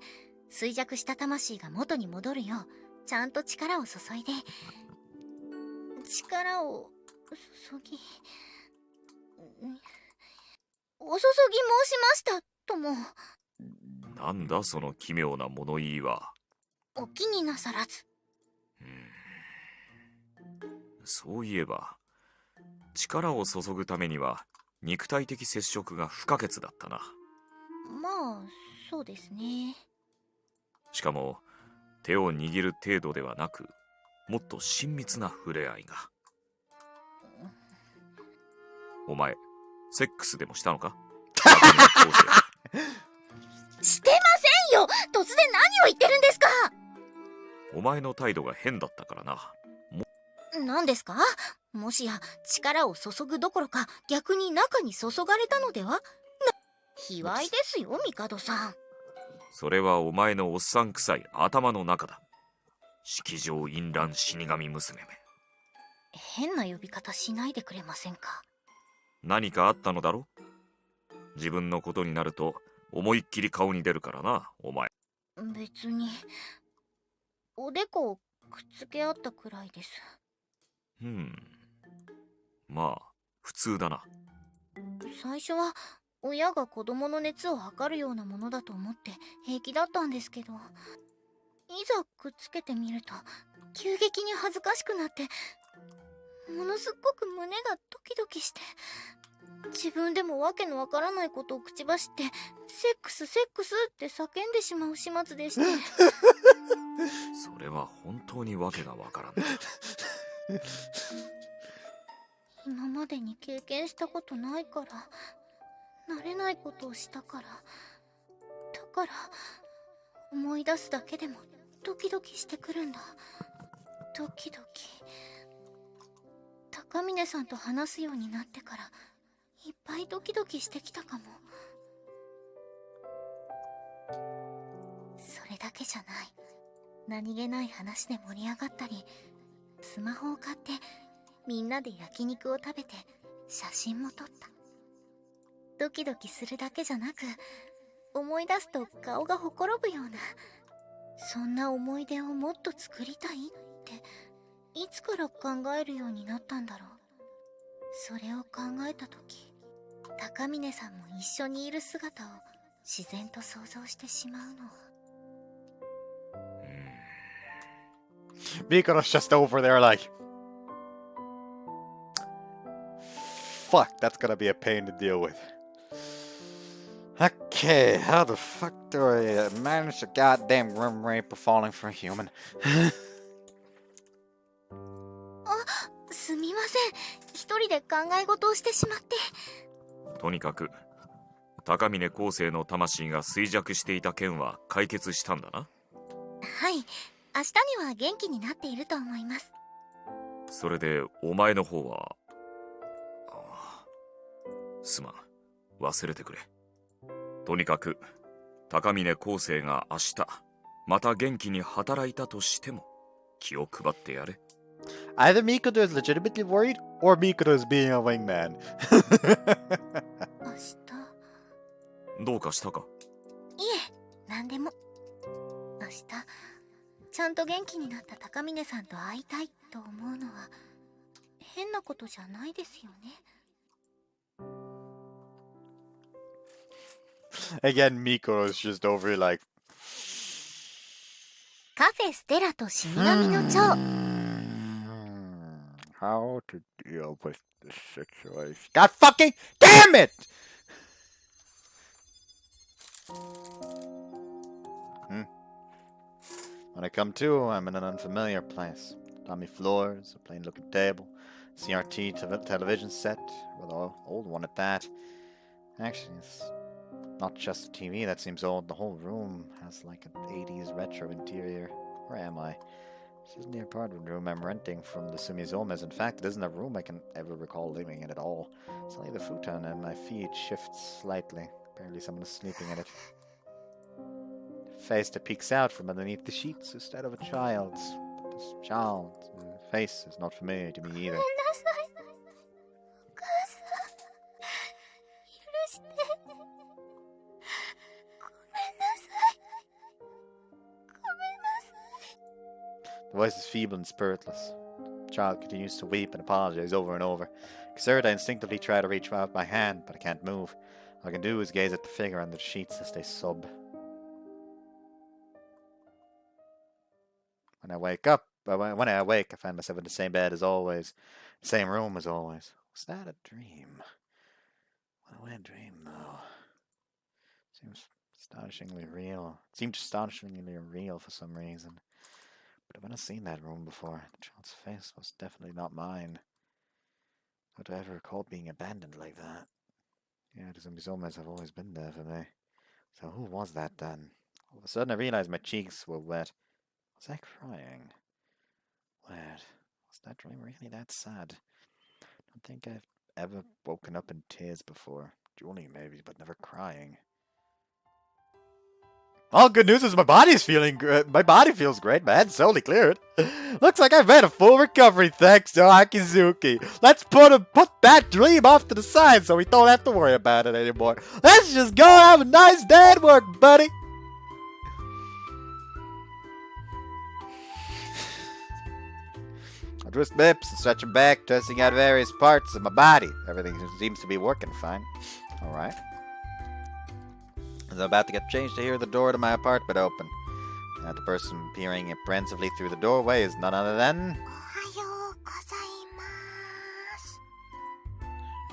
衰弱した魂が元に戻るようちゃんと力を注いで、力を注ぎ、お注ぎ申しましたとも。なんだその奇妙な物言いは。お気になさらず。そういえば力を注ぐためには肉体的接触が不可欠だったな。まあそうですね。しかも手を握る程度ではなく、もっと親密な触れ合いが。お前セックスでもしたのか？してませんよ。突然何を言ってるんですか？お前の態度が変だったからな。何ですか？もしや力を注ぐどころか逆に中に注がれたのでは？卑猥ですよ、帝さん。それはお前のおっさん臭い頭の中だ。式場淫乱死神娘め。変な呼び方しないでくれませんか？何かあったのだろ？自分のことになると思いっきり顔に出るからな、お前。別におでこをくっつけ合ったくらいです。まあ普通だな。最初は親が子供の熱を測るようなものだと思って平気だったんですけど、いざくっつけてみると急激に恥ずかしくなって、ものすっごく胸がドキドキして、自分でもわけのわからないことを口走ってセックスセックスって叫んでしまう始末でして。それは本当にわけがわからんな。今までに経験したことないから、慣れないことをしたから、だから思い出すだけでもドキドキしてくるんだ。ドキドキ。高峰さんと話すようになってからいっぱいドキドキしてきたかも。それだけじゃない。何気ない話で盛り上がったり、スマホを買ってみんなで焼肉を食べて写真も撮った。ドキドキするだけじゃなく、思い出すと顔がほころぶような、そんな思い出をもっと作りたいっていつから考えるようになったんだろう。それを考えた時、高峰さんも一緒にいる姿を自然と想像してしまうの。Miko's just over there like, fuck, that's gonna be a pain to deal with. Okay, how the fuck do I manage a goddamn room rape for falling for a human? すみません。一人で考え事をしてしまって。とにかく高峰昴生の魂が衰弱していた件は解決したんだな。はい、明日には元気になっていると思います。それでお前の方は。すまん、忘れてくれ。とにかく高峰昴生が明日また元気に働いたとしても気を配ってやれ。Either Mikoto is legitimately worried, or Mikoto is being a wingman. 明日。どうかしたか？いえ、なんでも。明日ちゃんと元気になった高峰さんと会いたいと思うのは変なことじゃないですよね。Again, Miko is just over here like, カフェステラと死神の蝶。how to deal with this situation. God fucking damn it! When I come to, I'm in an unfamiliar place. Dummy floors, a plain-looking table, CRT television set, well, an old one at that. Actually, it's not just the TV that seems old. The whole room has like an 80s retro interior. Where am I? This isn't the apartment room I'm renting from the Sumizomas. In fact, it isn't a room I can ever recall living in at all. It's only the futon and my feet shift slightly. Apparently someone is sleeping in it. Face that peeks out from underneath the sheets is that of a child's. But this child's face is not familiar to me either. The voice is feeble and spiritless. The child continues to weep and apologize over and over. Concerned, I instinctively try to reach out my hand, but I can't move. All I can do is gaze at the figure under the sheets as they sob. When I wake, I find myself in the same bed as always, the same room as always. Was that a dream? What a weird dream, though. Seems astonishingly real. It seemed astonishingly real for some reason. But I've never seen that room before. The child's face was definitely not mine. How do I ever recall being abandoned like that? Yeah, the Zombies have always been there for me. So who was that then? All of a sudden I realized my cheeks were wet. Was I crying? Wait, was that dream really that sad? I don't think I've ever woken up in tears before. Drooling maybe, but never crying. All good news is my body's feeling good. My body feels great. My head's totally cleared. Looks like I've had a full recovery thanks to Akizuki. Let's put that dream off to the side so we don't have to worry about it anymore. Let's just go have a nice day at work, buddy. I twist my hips and stretch them back, testing out various parts of my body. Everything seems to be working fine. Alright. As I'm about to get changed, I hear the door to my apartment open. The person peering apprehensively through the doorway is none other than...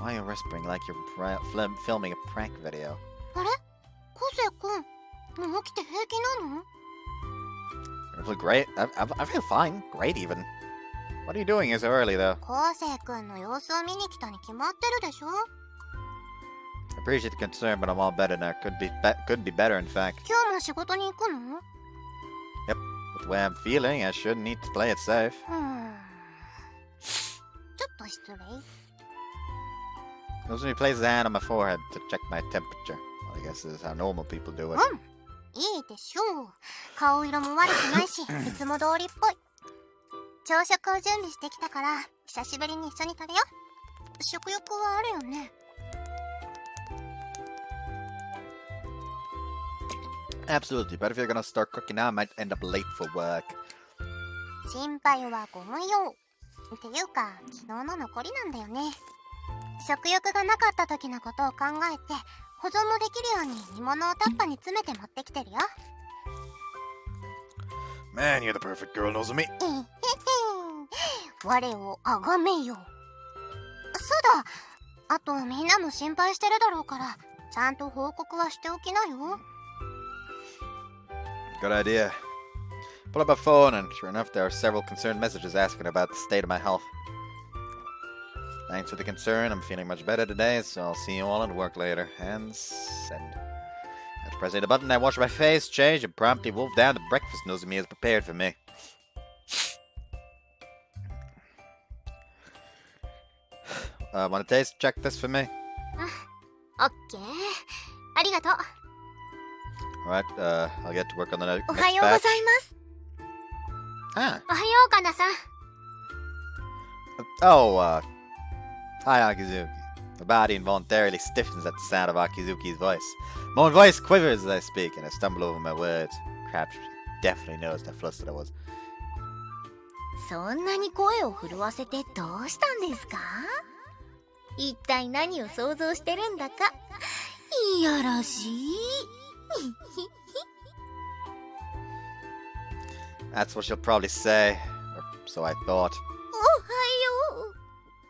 Why are you whispering like you're filming a prank video? あれ昴生君、もう起きて平気なの？ I feel great. I feel fine. Great, even. What are you doing here so early, though? 昴生君の様子を見に来たに決まってるでしょ。 I appreciate the concern, but I'm all better now. Could be better, in fact. 今日も仕事に行くの？ With the way I'm feeling, I shouldn't need to play it safe. ちょっと失礼。 Goes when he places his hand on my forehead to check my temperature. Well, I guess this is how normal people do it. いいでしょう。顔色も悪くないし、いつも通りっぽい。朝食を準備してきたから、久しぶりに一緒に食べよう。食欲はあるよね。Absolutely, but if you're gonna start cooking now, I might end up late for work. 心配はご無用。っていうか、昨日の残りなんだよね。食欲がなかった時のことを考えて、保存もできるように煮物をタッパに詰めて持ってきてるよ。Man, you're the perfect girl, Nozomi. 我をあがめよ。そうだ。あとみんなも心配してるだろうから、ちゃんと報告はしておきなよ。Good idea. Pull up my phone, and sure enough, there are several concerned messages asking about the state of my health. Thanks for the concern. I'm feeling much better today, so I'll see you all at work later. And send. After pressing the button, I wash my face, change, and promptly wolf down to breakfast Nozomi has prepared for me. Want to taste check this for me? オッケー。ありがとう。Alright, I'll get to work on the next おはようござい batch. ます。 Ah. おはようかなさん。 Oh, hi Akizuki. My body involuntarily stiffens at the sound of Akizuki's voice. My own voice quivers as I speak, and I stumble over my words. Crap, she definitely noticed how flustered I was. そんなに声を震わせてどうしたんですか？一体何を想像してるんだか。いやらしい。That's what she'll probably say, or so I thought. おはよ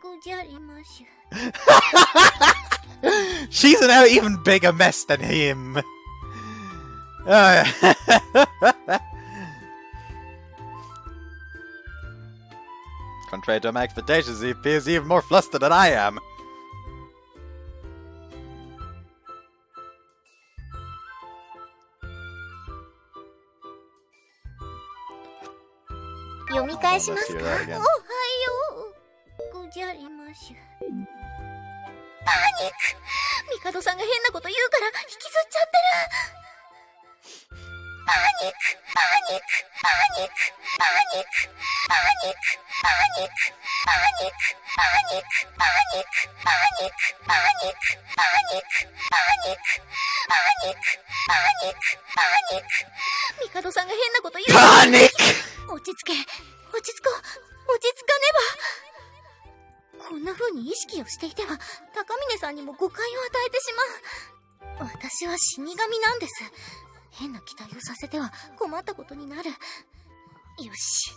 うごじゃりましゅ。 She's an even bigger mess than him. Contrary to my expectations, he appears even more flustered than I am. 読み返しますか？ Let's お hear は that よ again. うごじゃりましゅ。パニック！ミカドさんが変なこと言うから引きずっちゃってる。パニック！パニック！パニック！パニック！パニック！パニック！パニック！パニック！パニック！パニック！パニック！パニック！パニック！パニック！パニック！パニック！ミカドさんが変なこと言う。パニック！落ち着け、落ち着こう、落ち着かねば。こんな風に意識をしていては、高峰さんにも誤解を与えてしまう。私は死神なんです。変な期待をさせては困ったことになる。よし。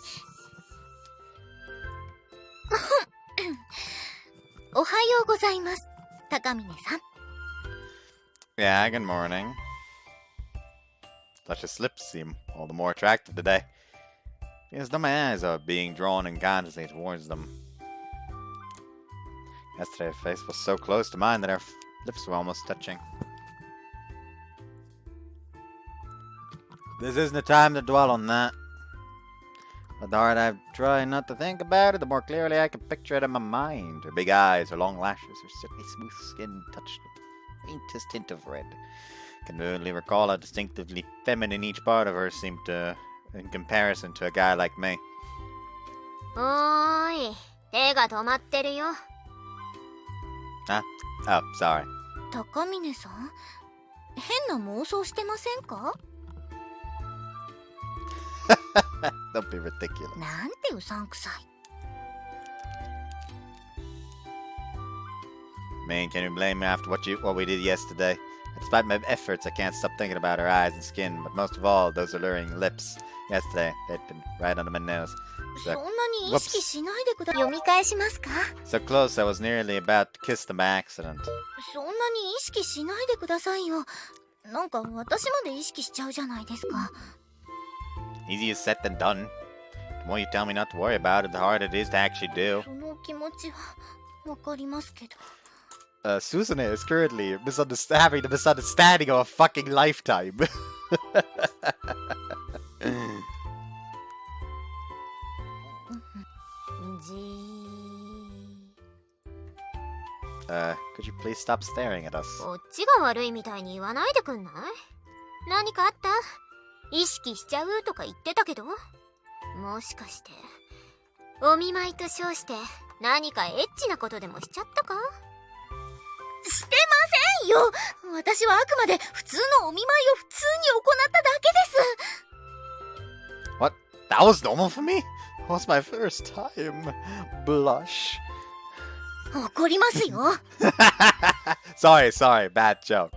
おはようございます、高峰さん。Yeah, good morning. Luscious lips seem all the more attractive today. Yes, though my eyes are being drawn unconsciously towards them. Yesterday, her face was so close to mine that our lips were almost touching. This isn't the time to dwell on that. The harder I try not to think about it, the more clearly I can picture it in my mind. Her big eyes, her long lashes, her silky smooth skin touched with the faintest hint of red. I can vividly recall how distinctively feminine each part of her seemed to, in comparison to a guy like me. おーい、手が止まってるよ。Huh? Oh, sorry. 高峰さん、変な妄想してませんか？ Don't be ridiculous. なんてうさんくさい。Man, can you blame me after what we did yesterday? Despite my efforts, I can't stop thinking about her eyes and skin, but most of all, those alluring lips. Yesterday, they'd been right under my nose. そんなに意識しないでください。読み返しますか？ So close, I was nearly about to kiss them by accident. そんなに意識しないでくださいよ。なんか私まで意識しちゃうじゃないですか。Easier said than done. The more you tell me not to worry about it, the harder it is to actually do. その気持ちはわかりますけど。Susan is currently having the misunderstanding of a fucking lifetime. Could you please stop staring at us? こっちが悪いみたいに言わないでくんない？何かあった？意識しちゃうとか言ってたけど、もしかしてお見舞いと称して何かエッチなことでもしちゃったか？してませんよ。私はあくまで普通のお見舞いを普通に行っただけです。 What? That was normal for me? That was my first time. Blush. 怒りますよ。sorry, bad joke.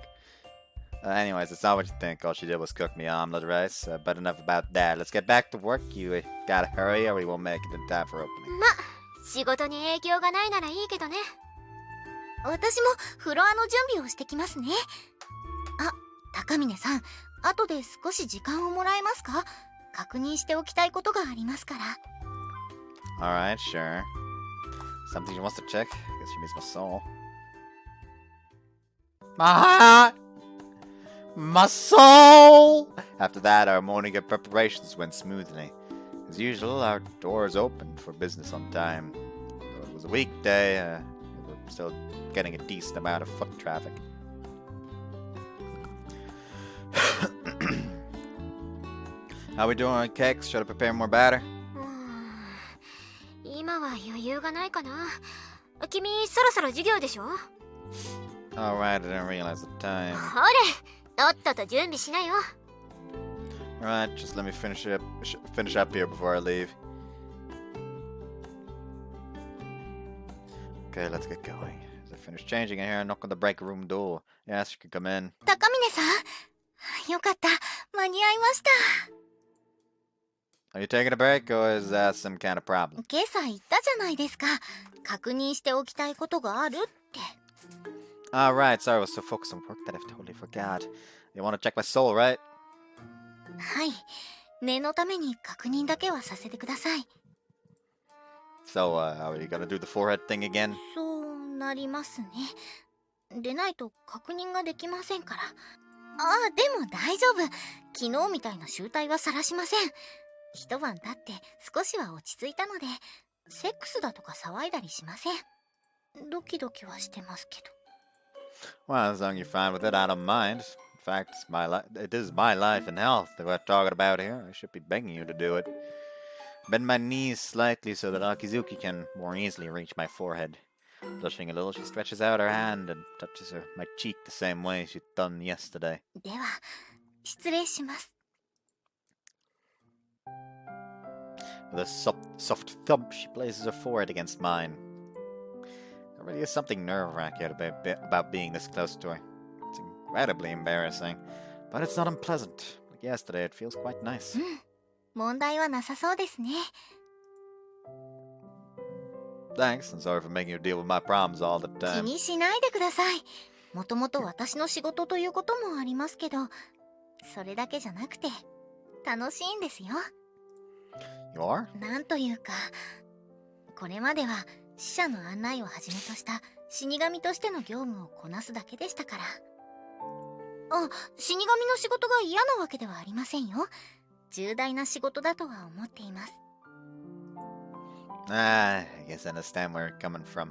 Anyways, it's not what you think. All she did was cook me omelet rice. But enough about that. Let's get back to work. You gotta hurry or we won't make it in time for opening. ま、仕事に影響がないならいいけどね。私もフロアの準備をしてきますね。あ、高峰さん、後で少し時間をもらえますか？確認しておきたいことがありますから。Alright, sure. Something she wants to check? I guess she needs my soul. My soul! After that, our morning of preparations went smoothly. As usual, our doors opened for business on time. Though it was a weekday, we were still getting a decent amount of foot traffic. How we doing on cakes? Should I prepare more batter? 今は余裕がないかな。君そろそろ授業でしょ？ Alright, I didn't realize the time. ほれ、とっとと準備しなよ。 Alright, just let me finish up here before I leave. Okay, let's get going. As I finish changing in here, I knock on the break room door. Yes, you can come in. 高峰さん、よかった、間に合いました。Are you taking a break, or is that some kind of problem? 今朝言ったじゃないですか。確認しておきたいことがあるって。Alright, sorry, I was so focused on work that I totally forgot. You want to check my soul, right? はい。念のために確認だけはさせてください。So, are you gonna do the forehead thing again? そうなりますね。でないと確認ができませんから。ああ、でも大丈夫。昨日みたいな醜態は晒しません。一晩経って少しは落ち着いたので、セックスだとか騒いだりしません。ドキドキはしてますけど。Well, as long as you're fine with it, I don't mind. In fact, it is my life and health that we're talking about here. I should be begging you to do it. Bend my knees slightly so that Akizuki can more easily reach my forehead. Blushing a little, she stretches out her hand and touches my cheek the same way she'd done yesterday. では、失礼します。With a soft thump, she places her forehead against mine. There really is something nerve-wracking about being this close to her. It's incredibly embarrassing, but it's not unpleasant. Like yesterday, it feels quite nice. 問題はなさそうですね。Thanks, and sorry for making you deal with my problems all the 気 time. にしないでください。もともと私の仕事ということもありますけど、それだけじゃなくて楽しいんですよ。You are? なんというか、これまでは死者の案内をはじめとした死神としての業務をこなすだけでしたから。あ、死神の仕事が嫌なわけではありませんよ。重大な仕事だとは思っています。I guess I understand where you're coming from.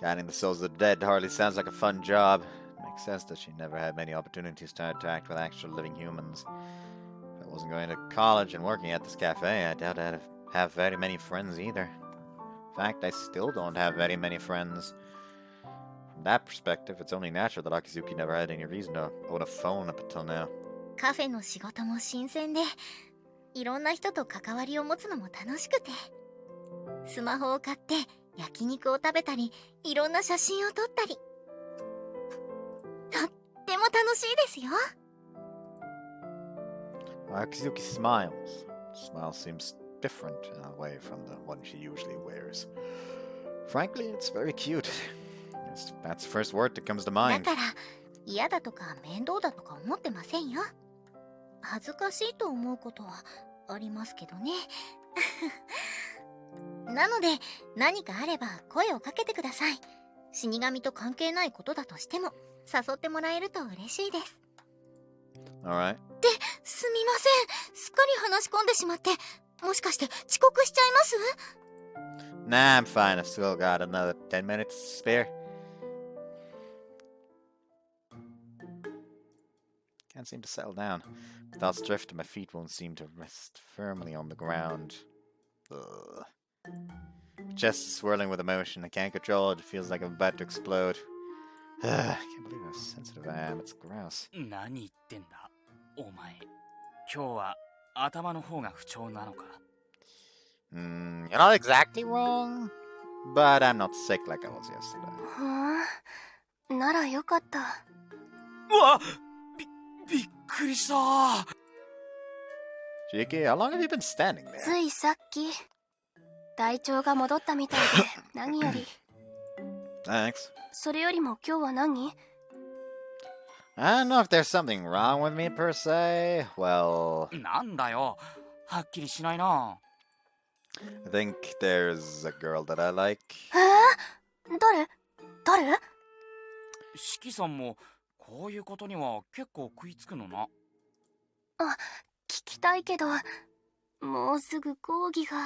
Guiding the souls of the dead hardly sounds like a fun job. It makes sense that she never had many opportunities to interact with actual living humans. If I wasn't going to college and working at this cafe, I doubt I'd have very many friends either. In fact, I still don't have very many friends. From that perspective, it's only natural that Akizuki never had any reason to own a phone up until now. カフェの仕事も新鮮で、いろんな人と関わりを持つのも楽しくて、スマホを買って焼肉を食べたり、いろんな写真を撮ったり、とっても楽しいですよ。Akizuki smiles. Smile seems different in a way from the one she usually wears. Frankly, it's very cute. That's the first word that comes to だ mind. から嫌だとか面倒だとか思ってませんよ。恥ずかしいと思うことはありますけどね。なので何かあれば声をかけてください。死神と関係ないことだとしても誘ってもらえると嬉しいです。 Alright. すみません、すっかり話し込んでしまって、もしかして遅刻しちゃいます？ Nah, I'm fine. I've still got another 10 minutes to spare. Can't seem to settle down. My thoughts drift and my feet won't seem to rest firmly on the ground. Ugh. My chest is swirling with emotion. I can't control it. It feels like I'm about to explode. I can't believe how sensitive I am. It's gross. 何言ってんだお前。今日は頭の方が不調なのか。You're not exactly wrong, but I'm not sick like I was yesterday. ふん、ならよかった。うわ、びっくりした。Jiki, how long have you been standing there? ついさっき体調が戻ったみたいで何より。Thanks. それよりも今日は何？ I don't know if there's something wrong with me per se. Well, なんだよ、はっきりしないな。I think there's a girl that I like. 誰？シキさんもこういうことには結構食いつくのな。聞きたいけど、もうすぐ講義が。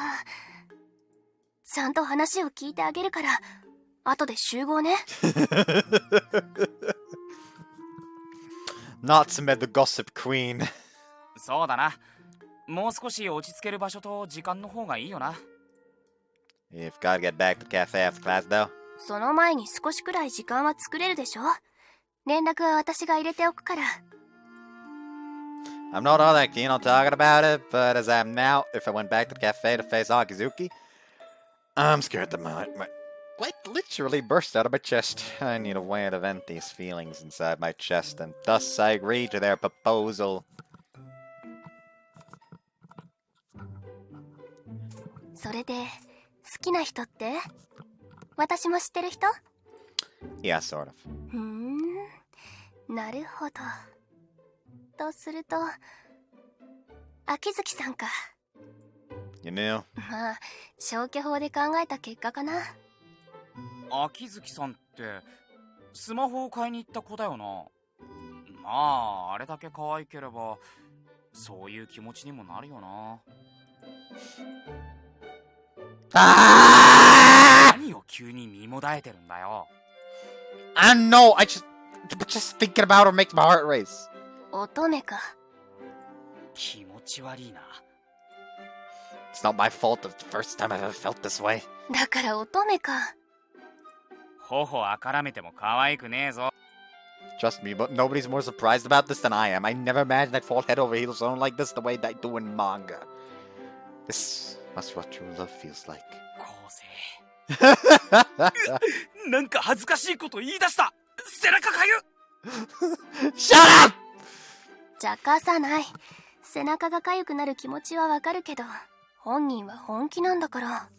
ちゃんと話を聞いてあげるから、後で集合ね。Not to met the gossip queen. そうだな。もう少し落ち着ける場所と時間の方がいいよな。You've got to get back to the cafe after class, though. その前に少しくらい時間は作れるでしょ？連絡は私が入れておくから。I'm not all that keen on talking about it, but as I am now, if I went back to the cafe to face Akizuki, I'm scared that my quite literally burst out of my chest. I need a way to vent these feelings inside my chest, and thus I agree to their proposal. それで好きな人って？私も知ってる人？ Yeah, sort of. なるほど。とすると、秋月さんか。You knew? まあ、消去法で考えた結果かな。秋月さんってスマホを買いに行った子だよな。まああれだけ可愛ければそういう気持ちにもなるよな。何を急に身もだえてるんだよ。I know. Just thinking about her makes my heart race. 乙女か。気持ち悪いな。It's not my fault. It's the first time I've ever felt this way. だから乙女か。頬あからめても可愛くねえぞ。Trust me, but nobody's more surprised about this than I am. I never imagined I'd fall head over heels on like this the way that I do in manga. This must what true love feels like. 昴生。なんか恥ずかしいこと言い出した。背中かゆ。Shut up! 茶化さない。背中が痒くなる気持ちはわかるけど、本人は本気なんだから。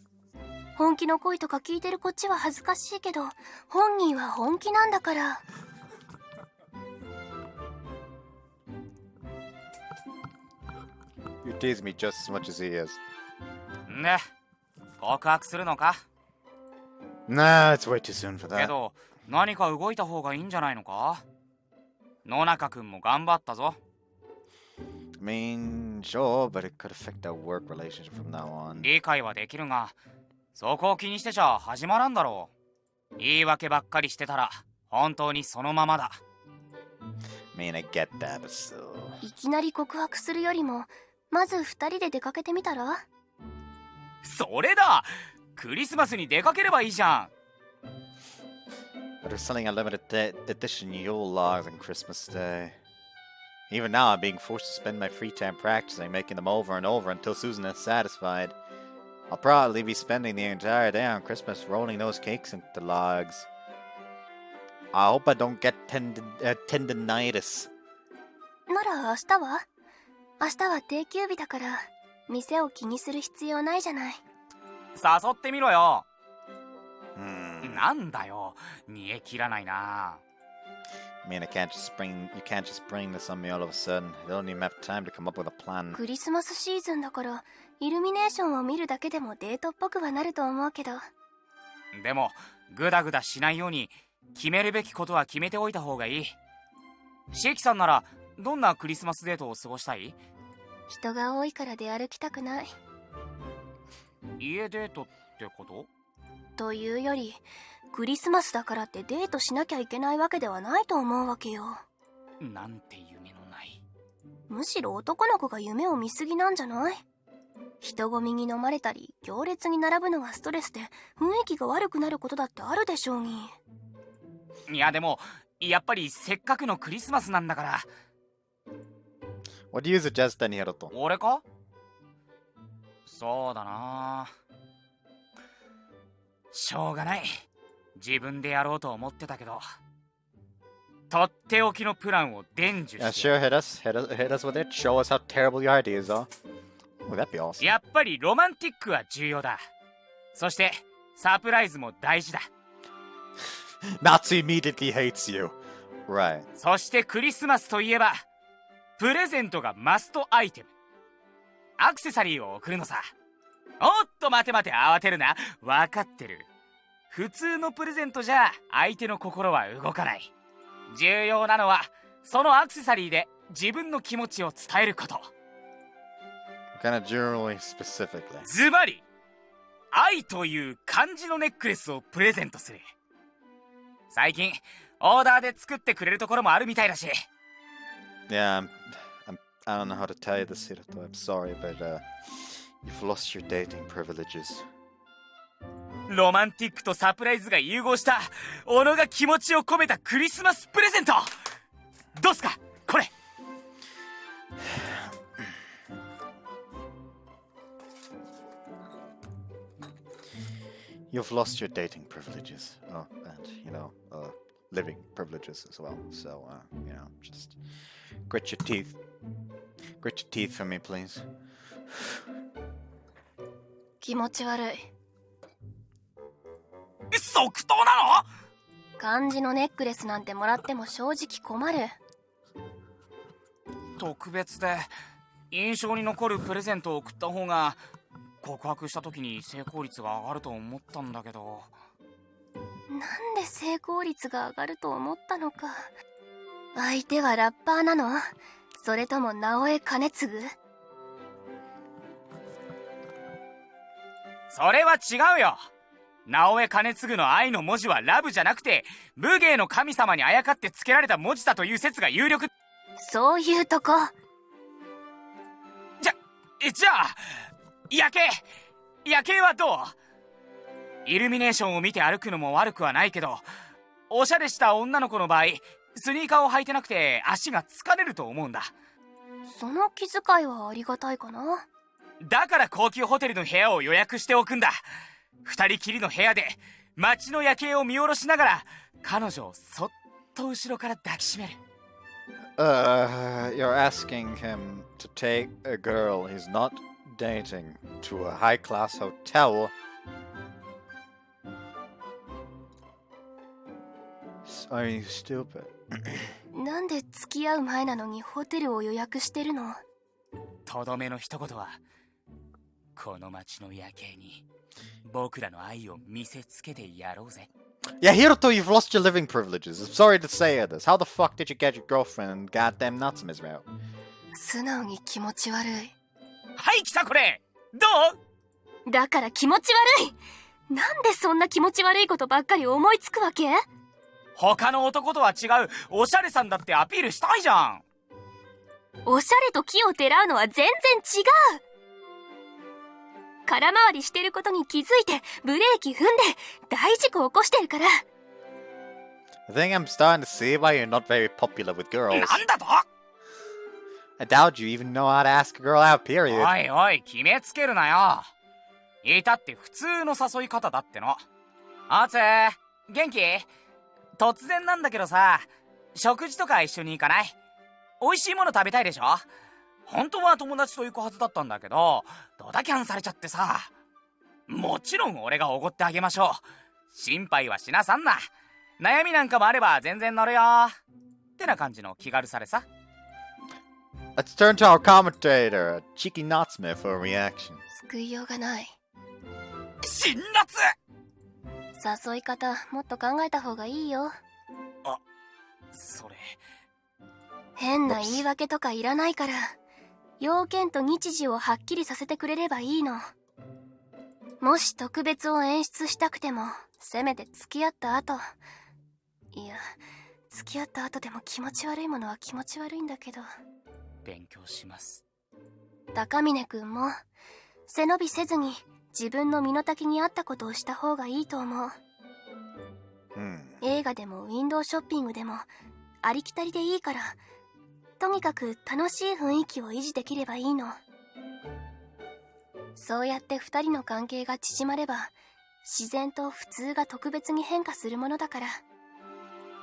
本気の恋とか聞いてるこっちは恥ずかしいけど、本人は本気なんだから。You tease me just as much as he is. ね、告白するのか？ Nah, it's way too soon for け that. ど何か動いた方がいいんじゃないのか？野中くんも頑張ったぞ。I mean, sure, but it could affect our work relationship from now on. 理解はできるが、そこを気にしてちゃ始まらんだろう。言い訳ばっかりしてたら本当にそのままだ。I mean, I get that, but still. いきなり告白するよりも、まず二人で出かけてみたら？それだ！クリスマスに出かければいいじゃん。But we're selling a limited edition Yule logs on Christmas Day. Even now, I'm being forced to spend my free time practicing, making them over and over until Susan is satisfied. I'll probably be spending the entire day on Christmas rolling those cakes into logs. I hope I don't get tendinitis. なら明日は？明日は定休日だから、店を気にする必要ないじゃない。誘ってみろよ。Hmm. なんだよ、煮え切らないな。I mean, you can't just bring this on me all of a sudden. I don't even have time to come up with a plan. クリスマスシーズンだからイルミネーションを見るだけでもデートっぽくはなると思うけど。でもグダグダしないように決めるべきことは決めておいた方がいい。シェキさんならどんなクリスマスデートを過ごしたい？人が多いから出歩きたくない。家デートってこと？というよりクリスマスだからってデートしなきゃいけないわけではないと思うわけよ。なんて夢のない。むしろ男の子が夢を見すぎなんじゃない？人混みに飲まれたり行列に並ぶのがストレスで雰囲気が悪くなることだってあるでしょうに。いやでもやっぱりせっかくのクリスマスなんだから。 What do you suggest then, Hiroto? 俺か？そうだな、しょうがない。自分でやろうと思ってたけど、とっておきのプランを伝授 Yeah, して。 sure, hit us with it. Show us how terrible your ideas are. Oh, that'd be awesome. やっぱりロマンティックは重要だ。そしてサプライズも大事だ。 Natsu immediately hates you. Right. そしてクリスマスといえばプレゼントがマストアイテム、アクセサリーを送るのさ。おっと待て待て、慌てるな。分かってる。普通のプレゼントじゃ相手の心は動かない。重要なのはそのアクセサリーで自分の気持ちを伝えること。 Kind of generally, specifically. ズバリ愛という漢字のネックレスをプレゼントする。最近オーダーで作ってくれるところもあるみたいだし。 Yeah, I don't know how to tell you this, Hiroto. I'm sorry, but you've lost your dating privileges. ロマンティックとサプライズが融合した小野が気持ちを込めたクリスマスプレゼント。どうすかこれ。You've lost your dating privileges. Oh, and, living privileges as well. So, just grit your teeth. Grit your teeth for me, please. 気持ち悪い。即答なの？漢字のネックレスなんてもらっても正直困る。特別で印象に残るプレゼントを送った方が告白した時に成功率が上がると思ったんだけど。なんで成功率が上がると思ったのか。相手はラッパーなの？それとも直江兼次？それは違うよ。直江兼次の愛の文字はラブじゃなくて武芸の神様にあやかって付けられた文字だという説が有力。そういうとこ。じゃあ夜景はどう？イルミネーションを見て歩くのも悪くはないけど、おしゃれした女の子の場合スニーカーを履いてなくて足が疲れると思うんだ。その気遣いはありがたいかな。だから高級ホテルの部屋を予約しておくんだ。二人きりの部屋で街の夜景を見下ろしながら彼女をそっと後ろから抱きしめる。You're asking him to take a girl he's not dating to a high-class hotel. Are you stupid? なんで付き合う前なのにホテルを予約してるの？とどめの一言は、この街の夜景に僕らの愛を見せつけてやろうぜ。Yeah, Hiroto, you've lost your living privileges. I'm sorry to say this. How the fuck did you get your girlfriend and goddamn nuts misery out? 素直に気持ち悪い。はい来たこれ。どう？だから気持ち悪い。なんでそんな気持ち悪いことばっかり思いつくわけ？他の男とは違うおしゃれさんだってアピールしたいじゃん。おしゃれと木をてらうのは全然違う。空回りしてることに気づいてブレーキ踏んで大事故起こしてるから。 I think I'm starting to see why you're not very popular with girls. なんだと？ I doubt you even know how to ask a girl out, period. おいおい決めつけるなよ。いたって普通の誘い方だっての。あつ元気？突然なんだけどさ、食事とか一緒に行かない？美味しいもの食べたいでしょ？本当は友達と行くはずだったんだけど、ドタキャンされちゃってさ。もちろん俺がおごってあげましょう。心配はしなさんな。悩みなんかもあれば全然乗るよ。ってな感じの気軽さでさ。Let's turn to our commentator, Cheeky Knotsmith, for a reaction. 救いようがない。辛辣。誘い方もっと考えた方がいいよ。あ、それ。変な言い訳とかいらないから、要件と日時をはっきりさせてくれればいいの。もし特別を演出したくても、せめて付き合った後。いや、付き合った後でも気持ち悪いものは気持ち悪いんだけど。勉強します。高峰くんも背伸びせずに自分の身の丈に合ったことをした方がいいと思う。映画でもウィンドウショッピングでもありきたりでいいから、とにかく楽しい雰囲気を維持できればいいの。そうやって二人の関係が縮まれば、自然と普通が特別に変化するものだから。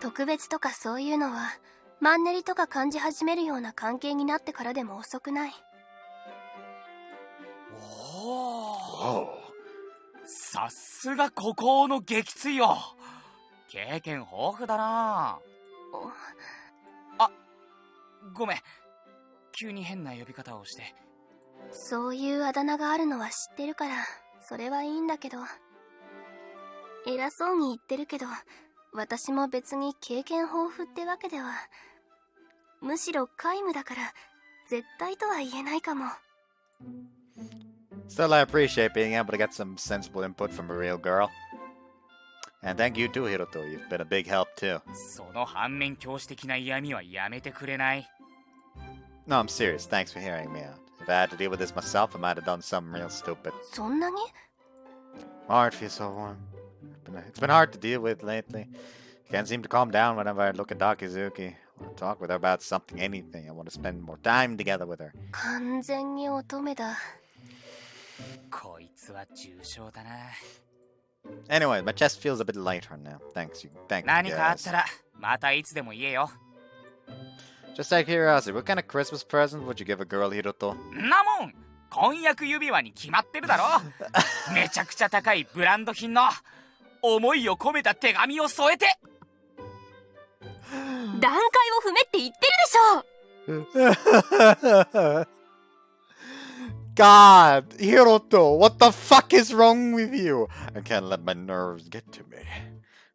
特別とかそういうのはマンネリとか感じ始めるような関係になってからでも遅くない。おお、さすが孤高の撃墜よ。経験豊富だな。あ、ごめん、急に変な呼び方をして。そういうあだ名があるのは知ってるから、それはいいんだけど。偉そうに言ってるけど、私も別に経験豊富ってわけでは。むしろ皆無だから、絶対とは言えないかも。Still, I appreciate being able to get some sensible input from a real girl. And thank you too, Hiroto. You've been a big help too. その反面教師的な嫌味はやめてくれない？ No, I'm serious. Thanks for hearing me out. If I had to deal with this myself, I might have done something real stupid. そんなに? My heart feels so warm. It's been hard to deal with lately. Can't seem to calm down whenever I look at Akizuki. I want to talk with her about something, anything. I want to spend more time together with her. 完全に乙女だ。こいつは重症だな。Anyway, my chest feels a bit lighter now. Thanks you. Thank you. 何かあったらまたいつでも言えよ。Just out of curiosity, what kind of Christmas present would you give a girl, Hiroto? なもん、婚約指輪に決まってるだろ。めちゃくちゃ高いブランド品の思いを込めた手紙を添えて。段階を踏めって言ってるでしょ。God, Hiroto, what the fuck is wrong with you? I can't let my nerves get to me.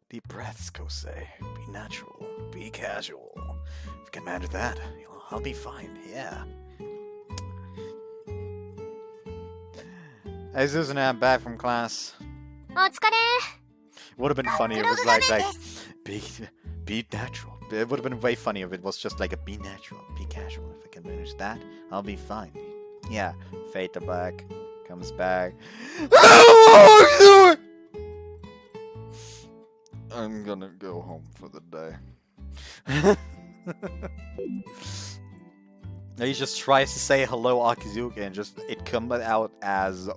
Deep breaths, Kosei. Be natural. Be casual. If you can manage that, I'll be fine, yeah. Hey, Susan, I'm back from class. お疲れ。 Would have been funny if it was like be natural. It would have been way funny if it was just like a be natural, be casual. If I can manage that, I'll be fine. Yeah, fade to black, comes back. I'm gonna go home for the day. He just tries to say hello, Akizuki, and just it comes out as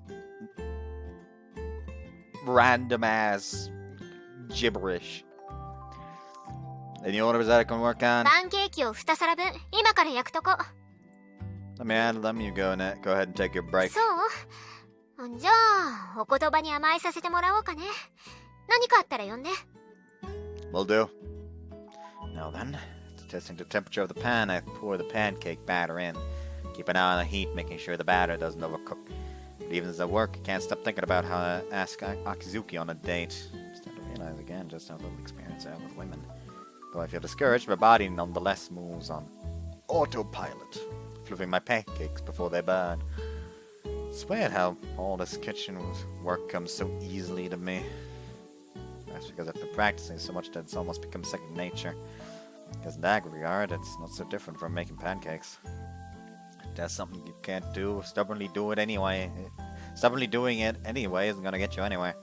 random ass gibberish. Any orders that I can work on? パンケーキを2皿分、今から焼くとこ。Let me go ahead and take your break. そう？じゃあ、お言葉に甘えさせてもらおうかね。何かあったら呼んで。Will do. Now then, testing the temperature of the pan, I pour the pancake batter in. Keep an eye on the heat, making sure the batter doesn't overcook. But even as I work, I can't stop thinking about how to ask Akizuki on a date. I'm starting to realize again just how little experience I have with women. Though I feel discouraged, my body nonetheless moves on autopilot, flipping my pancakes before they burn. It's weird how all this kitchen work comes so easily to me. That's because I've been practicing so much that it's almost become second nature. Because in that regard, it's not so different from making pancakes. If there's something you can't do, stubbornly do it anyway. Stubbornly doing it anyway isn't gonna get you anywhere.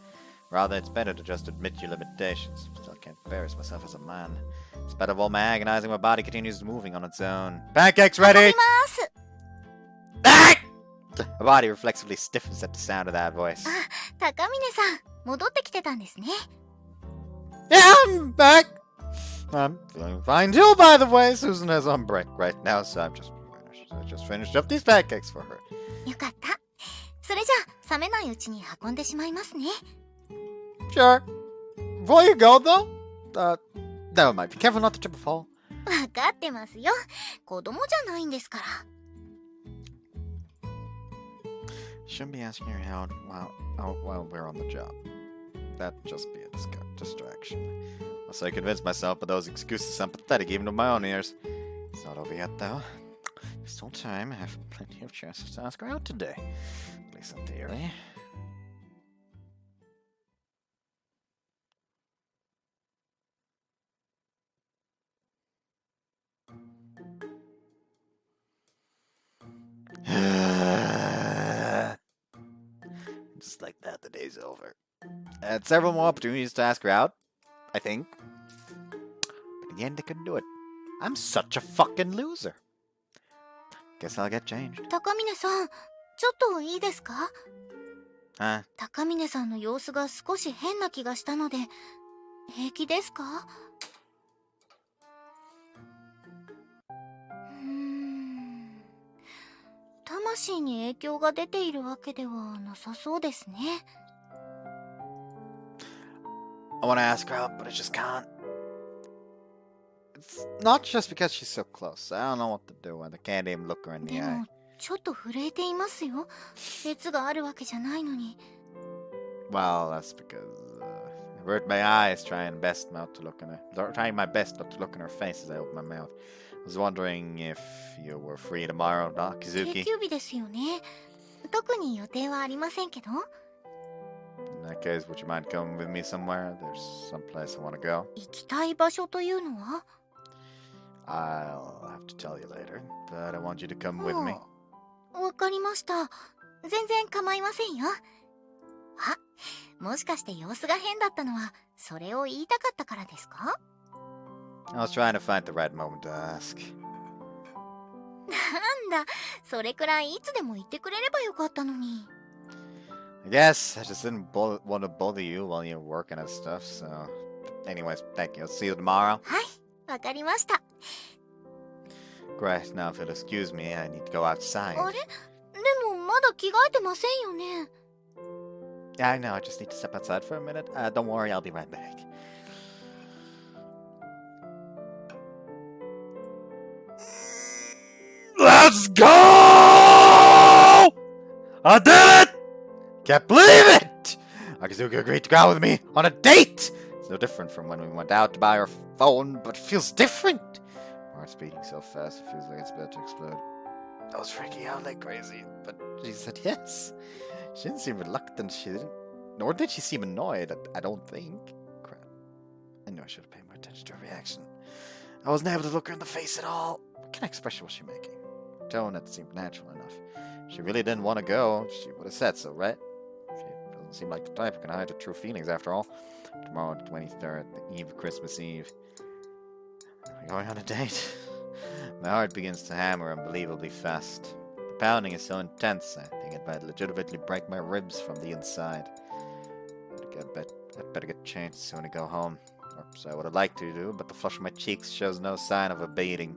Rather, it's better to just admit your limitations. Still can't embarrass myself as a man. In spite of all my agonizing, my body continues moving on its own. Pancakes ready! Ah! My body reflexively stiffens at the sound of that voice. 高峰さん、戻ってきてたんですね。Yeah, I'm back! I'm feeling fine too, by the way. Susan is on break right now, so I'm just So I just finished up these pancakes for her. よかった。それじゃあ冷めないうちに運んでしまいますね。 Sure. Before you go, though, never mind. Be careful not to trip or fall. わかってますよ。子供じゃないんですから。 Shouldn't be asking her out while we're on the job. That'd just be a distraction. Also, I convinced myself, but those excuses sound pathetic even to my own ears. It's not over yet, though. There's still time. I have plenty of chances to ask her out today. At least in theory. Just like that, the day's over. I had several more opportunities to ask her out, I think. But in the end, I couldn't do it. I'm such a fucking loser. Guess I'll get changed. 高峰さん、ちょっといいですか？ Huh? 高峰さんの様子が少し変な気がしたので、平気ですか？魂に影響が出ているわけではなさそうですね。 I want to ask her out, but I just can't. It's not just because she's so close. I don't know what to do, and I can't even look her in the で eye. も、ちょっと震えていますよ。熱があるわけじゃないのに。 Well, that's because I averted my eyes, trying my best not to look in her face as I open my mouth. I was wondering if you were free tomorrow, 定 Akizuki. 休日ですよね。特に予定はありませんけど。 In that case, would you mind coming with me somewhere? There's some place I want to go. 行きたい場所というのは？ I'll have to tell you later, but I want you to come with me. わかりました。全然構いませんよ。あ、もしかして様子が変だったのは、それを言いたかったからですか？ I was trying to find the right moment to ask. なんだ、それくらいいつでも言ってくれればよかったのに。 I guess I just didn't want to bother you while you're working and stuff, so... Anyways, thank you. I'll see you tomorrow. はい、わかりました。 Great, now if you'll excuse me, I need to go outside. あれ？でもまだ着替えてませんよね。 Yeah, I know, I just need to step outside for a minute. Don't worry, I'll be right back. Let's go! I did it! Can't believe it! Akizuki agreed to go out with me on a date! It's no different from when we went out to buy her phone, but it feels different. My heart's beating so fast, it feels like it's about to explode. I was freaking out like crazy, but she said yes. She didn't seem reluctant, nor did she seem annoyed, I don't think. Crap. I knew I should have paid more attention to her reaction. I wasn't able to look her in the face at all. What kind of expression was she making? Her tone had seemed natural enough. If she really didn't want to go, she would have said so, right? She doesn't seem like the type who can hide her true feelings, after all. Tomorrow, the 23rd, the eve of Christmas Eve. We're going on a date. My heart begins to hammer unbelievably fast. The pounding is so intense, I think it might legitimately break my ribs from the inside. I'd better get changed soon to go home. Or so I would have liked to do, but the flush on my cheeks shows no sign of abating.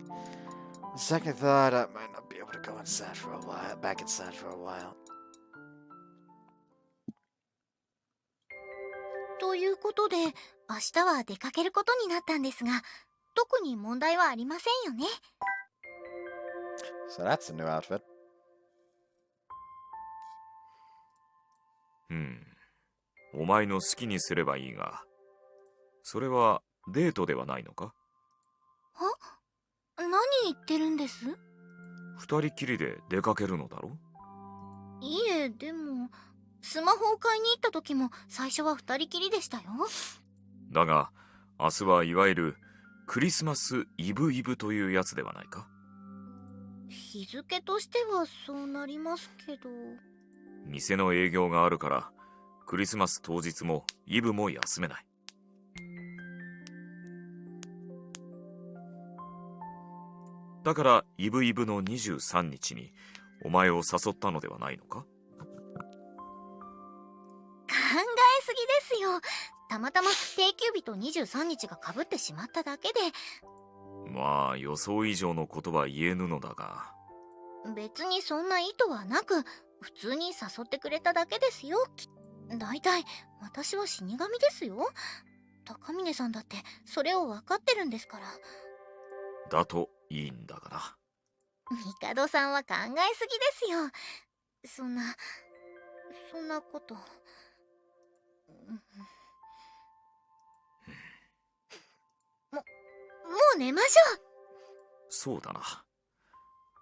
The second thought, I might not be able to go inside for a while. Back inside for a while. ということで、明日は出かけることになったんですが、特に問題はありませんよね。 So that's a new outfit. お前の好きにすればいいが、それはデートではないのか？何言ってるんです？二人きりで出かけるのだろ？いえ、でもスマホを買いに行った時も最初は二人きりでしたよ。だが明日はいわゆるクリスマスイブイブというやつではないか？日付としてはそうなりますけど。店の営業があるからクリスマス当日もイブも休めない。だからイブイブの23日にお前を誘ったのではないのか？考えすぎですよ。たまたま定休日と23日が被ってしまっただけで。まあ予想以上のことは言えぬのだが。別にそんな意図はなく、普通に誘ってくれただけですよ。だいたい私は死神ですよ。高峰さんだってそれを分かってるんですから。だといいんだがな。帝さんは考えすぎですよ。そんなこと。もう寝ましょう。そうだな。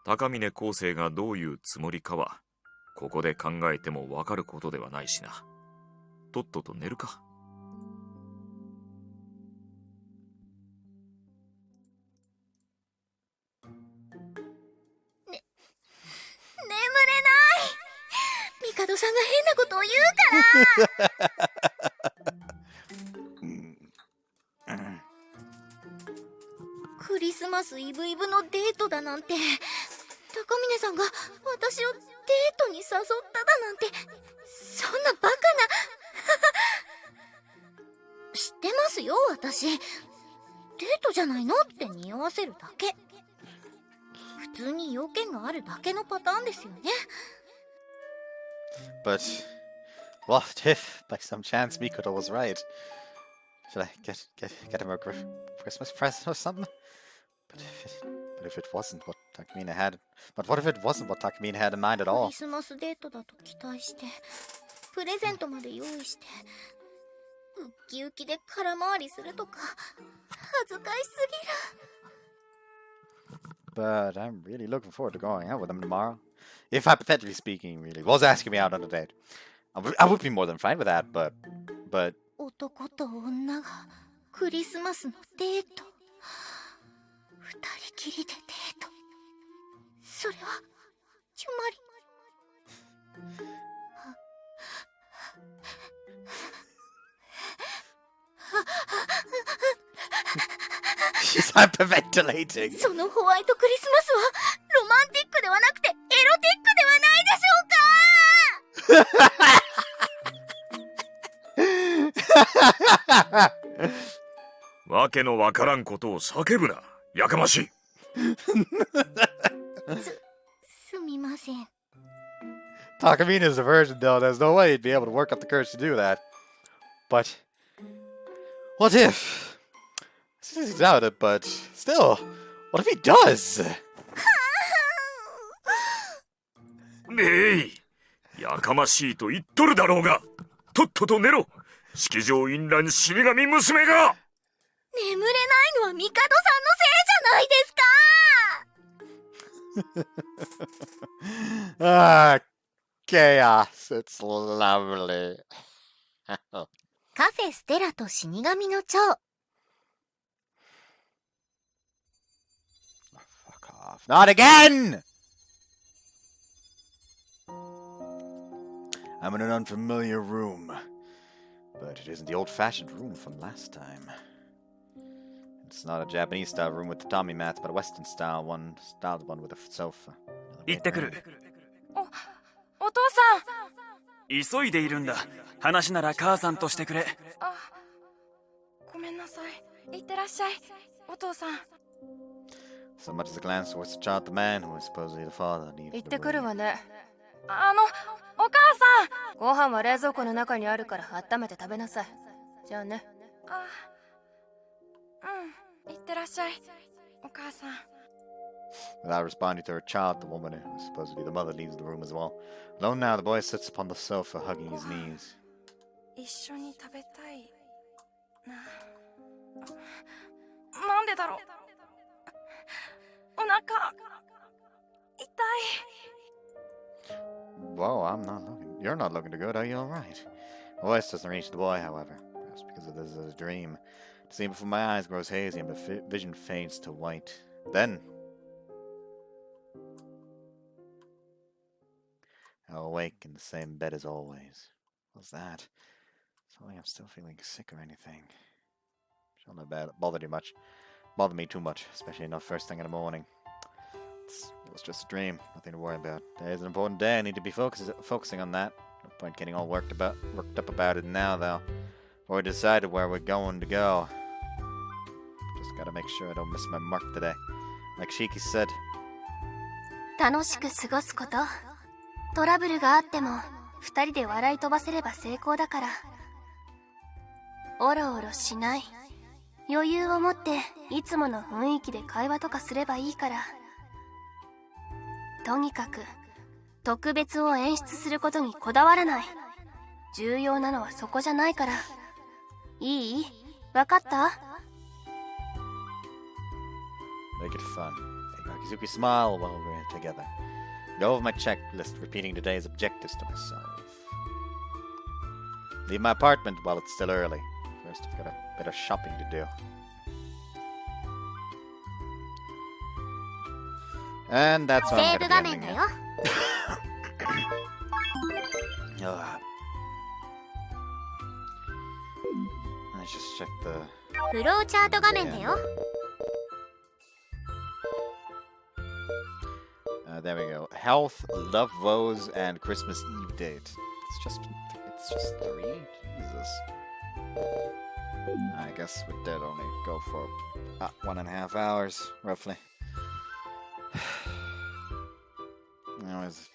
高峰昴生がどういうつもりかはここで考えてもわかることではないしな。とっとと寝るか。眠れない。帝さんが変なことを言うからクリスマスイブイブのデートだなんて、高峰さんが私をデートに誘っただなんて、そんなバカな知ってますよ、私。デートじゃないのって匂わせるだけ。普通に要件があるだけのパターンですよね。But what if, by some chance, Mikoto was right? Should I get him a Christmas present or something? But if it wasn't what Takamine had, but what if it wasn't what Takamine had in mind at ク all? リスマスデートだと期待して、プレゼントまで用意して、ウッキウキで空回りするとか、恥ずかしすぎる。 But I'm really looking forward to going out with him tomorrow. If hypothetically speaking, really was asking me out on a date, I would be more than fine with that. But 男と女がクリスマスのデート、二人きりでデート、それはちゅまり。she's hyperventilating. そのホワイトクリスマスはロマンティックではなくてエロティックではないでしょうか。わけのわからんことを叫ぶな。やかましい。すみません。 Takamine is a virgin, though. There's no way he'd be able to work up the courage to do that. But what if? I doubt it, but still, what if he does? ねえ、やかましいと言っとるだろうが。とっとと寝ろ。式場淫乱死神娘が。眠れないのは帝さんのせいじゃないですか。 Ah, chaos. It's lovely. カフェステラと死神の蝶。 Fuck off. Not again! I'm in an unfamiliar room. But it isn't the old-fashioned room from last time. It's not a Japanese-style room with tatami mats, but a Western-style one with a sofa. 行ってくる。お父さん。急いでいるんだ。話なら母さんとしてくれ。あ、ごめんなさい。いってらっしゃい、お父さん。 So much as a glance towards the child, the man who is supposedly the father leaves 行っ the てくる room. わね。お母さん。ご飯は冷蔵庫の中にあるから温めて食べなさい。じゃあね。あ、いってらっしゃい、お母さん。 Without responding to her child, the woman who is supposedly the mother leaves the room as well. Alone now, the boy sits upon the sofa, hugging his knees. 一緒に食べたいな。なんでだろう。お腹痛い。 Whoa, I'm not looking. You're not looking too good. Are you all right? The voice doesn't reach the boy, however. Perhaps because of this is a dream. The scene before my eyes grows hazy, and the vision fades to white. Then I awake in the same bed as always. What's that? It's not like I'm still feeling sick or anything. Shall not bother me too much, especially not first thing in the morning. It was just a dream, nothing to worry about. Today's an important day. I need to be focusing on that. No point getting all worked up about it now, though. Already decided where we're going to go. Just gotta make sure I don't miss my mark today. Like Shiki said, 楽しく過ごすこと。トラブルがあっても2人で笑い飛ばせれば成功だから。おろおろしない。余裕を持っていつもの雰囲気で会話とかすればいいから。とにかく特別を演出することにこだわらない。重要なのはそこじゃないから。いい？わかった？ Make it fun. Make Akizuki smile while we're together. Go over my checklist, repeating the day's objectives to myself. Leave my apartment while it's still early. First, I've got a bit of shopping to do. And that's what I'm gonna be ending it. Let's just check the... フローチャート画面だよ。There we go. Health, love woes, and Christmas Eve date. It's just 3? Jesus. I guess we did only go for 1.5 hours, roughly. Anyways.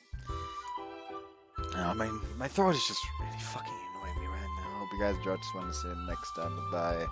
My throat is just really fucking annoying me right now. Hope you guys enjoyed. Just want to see you next time. Bye.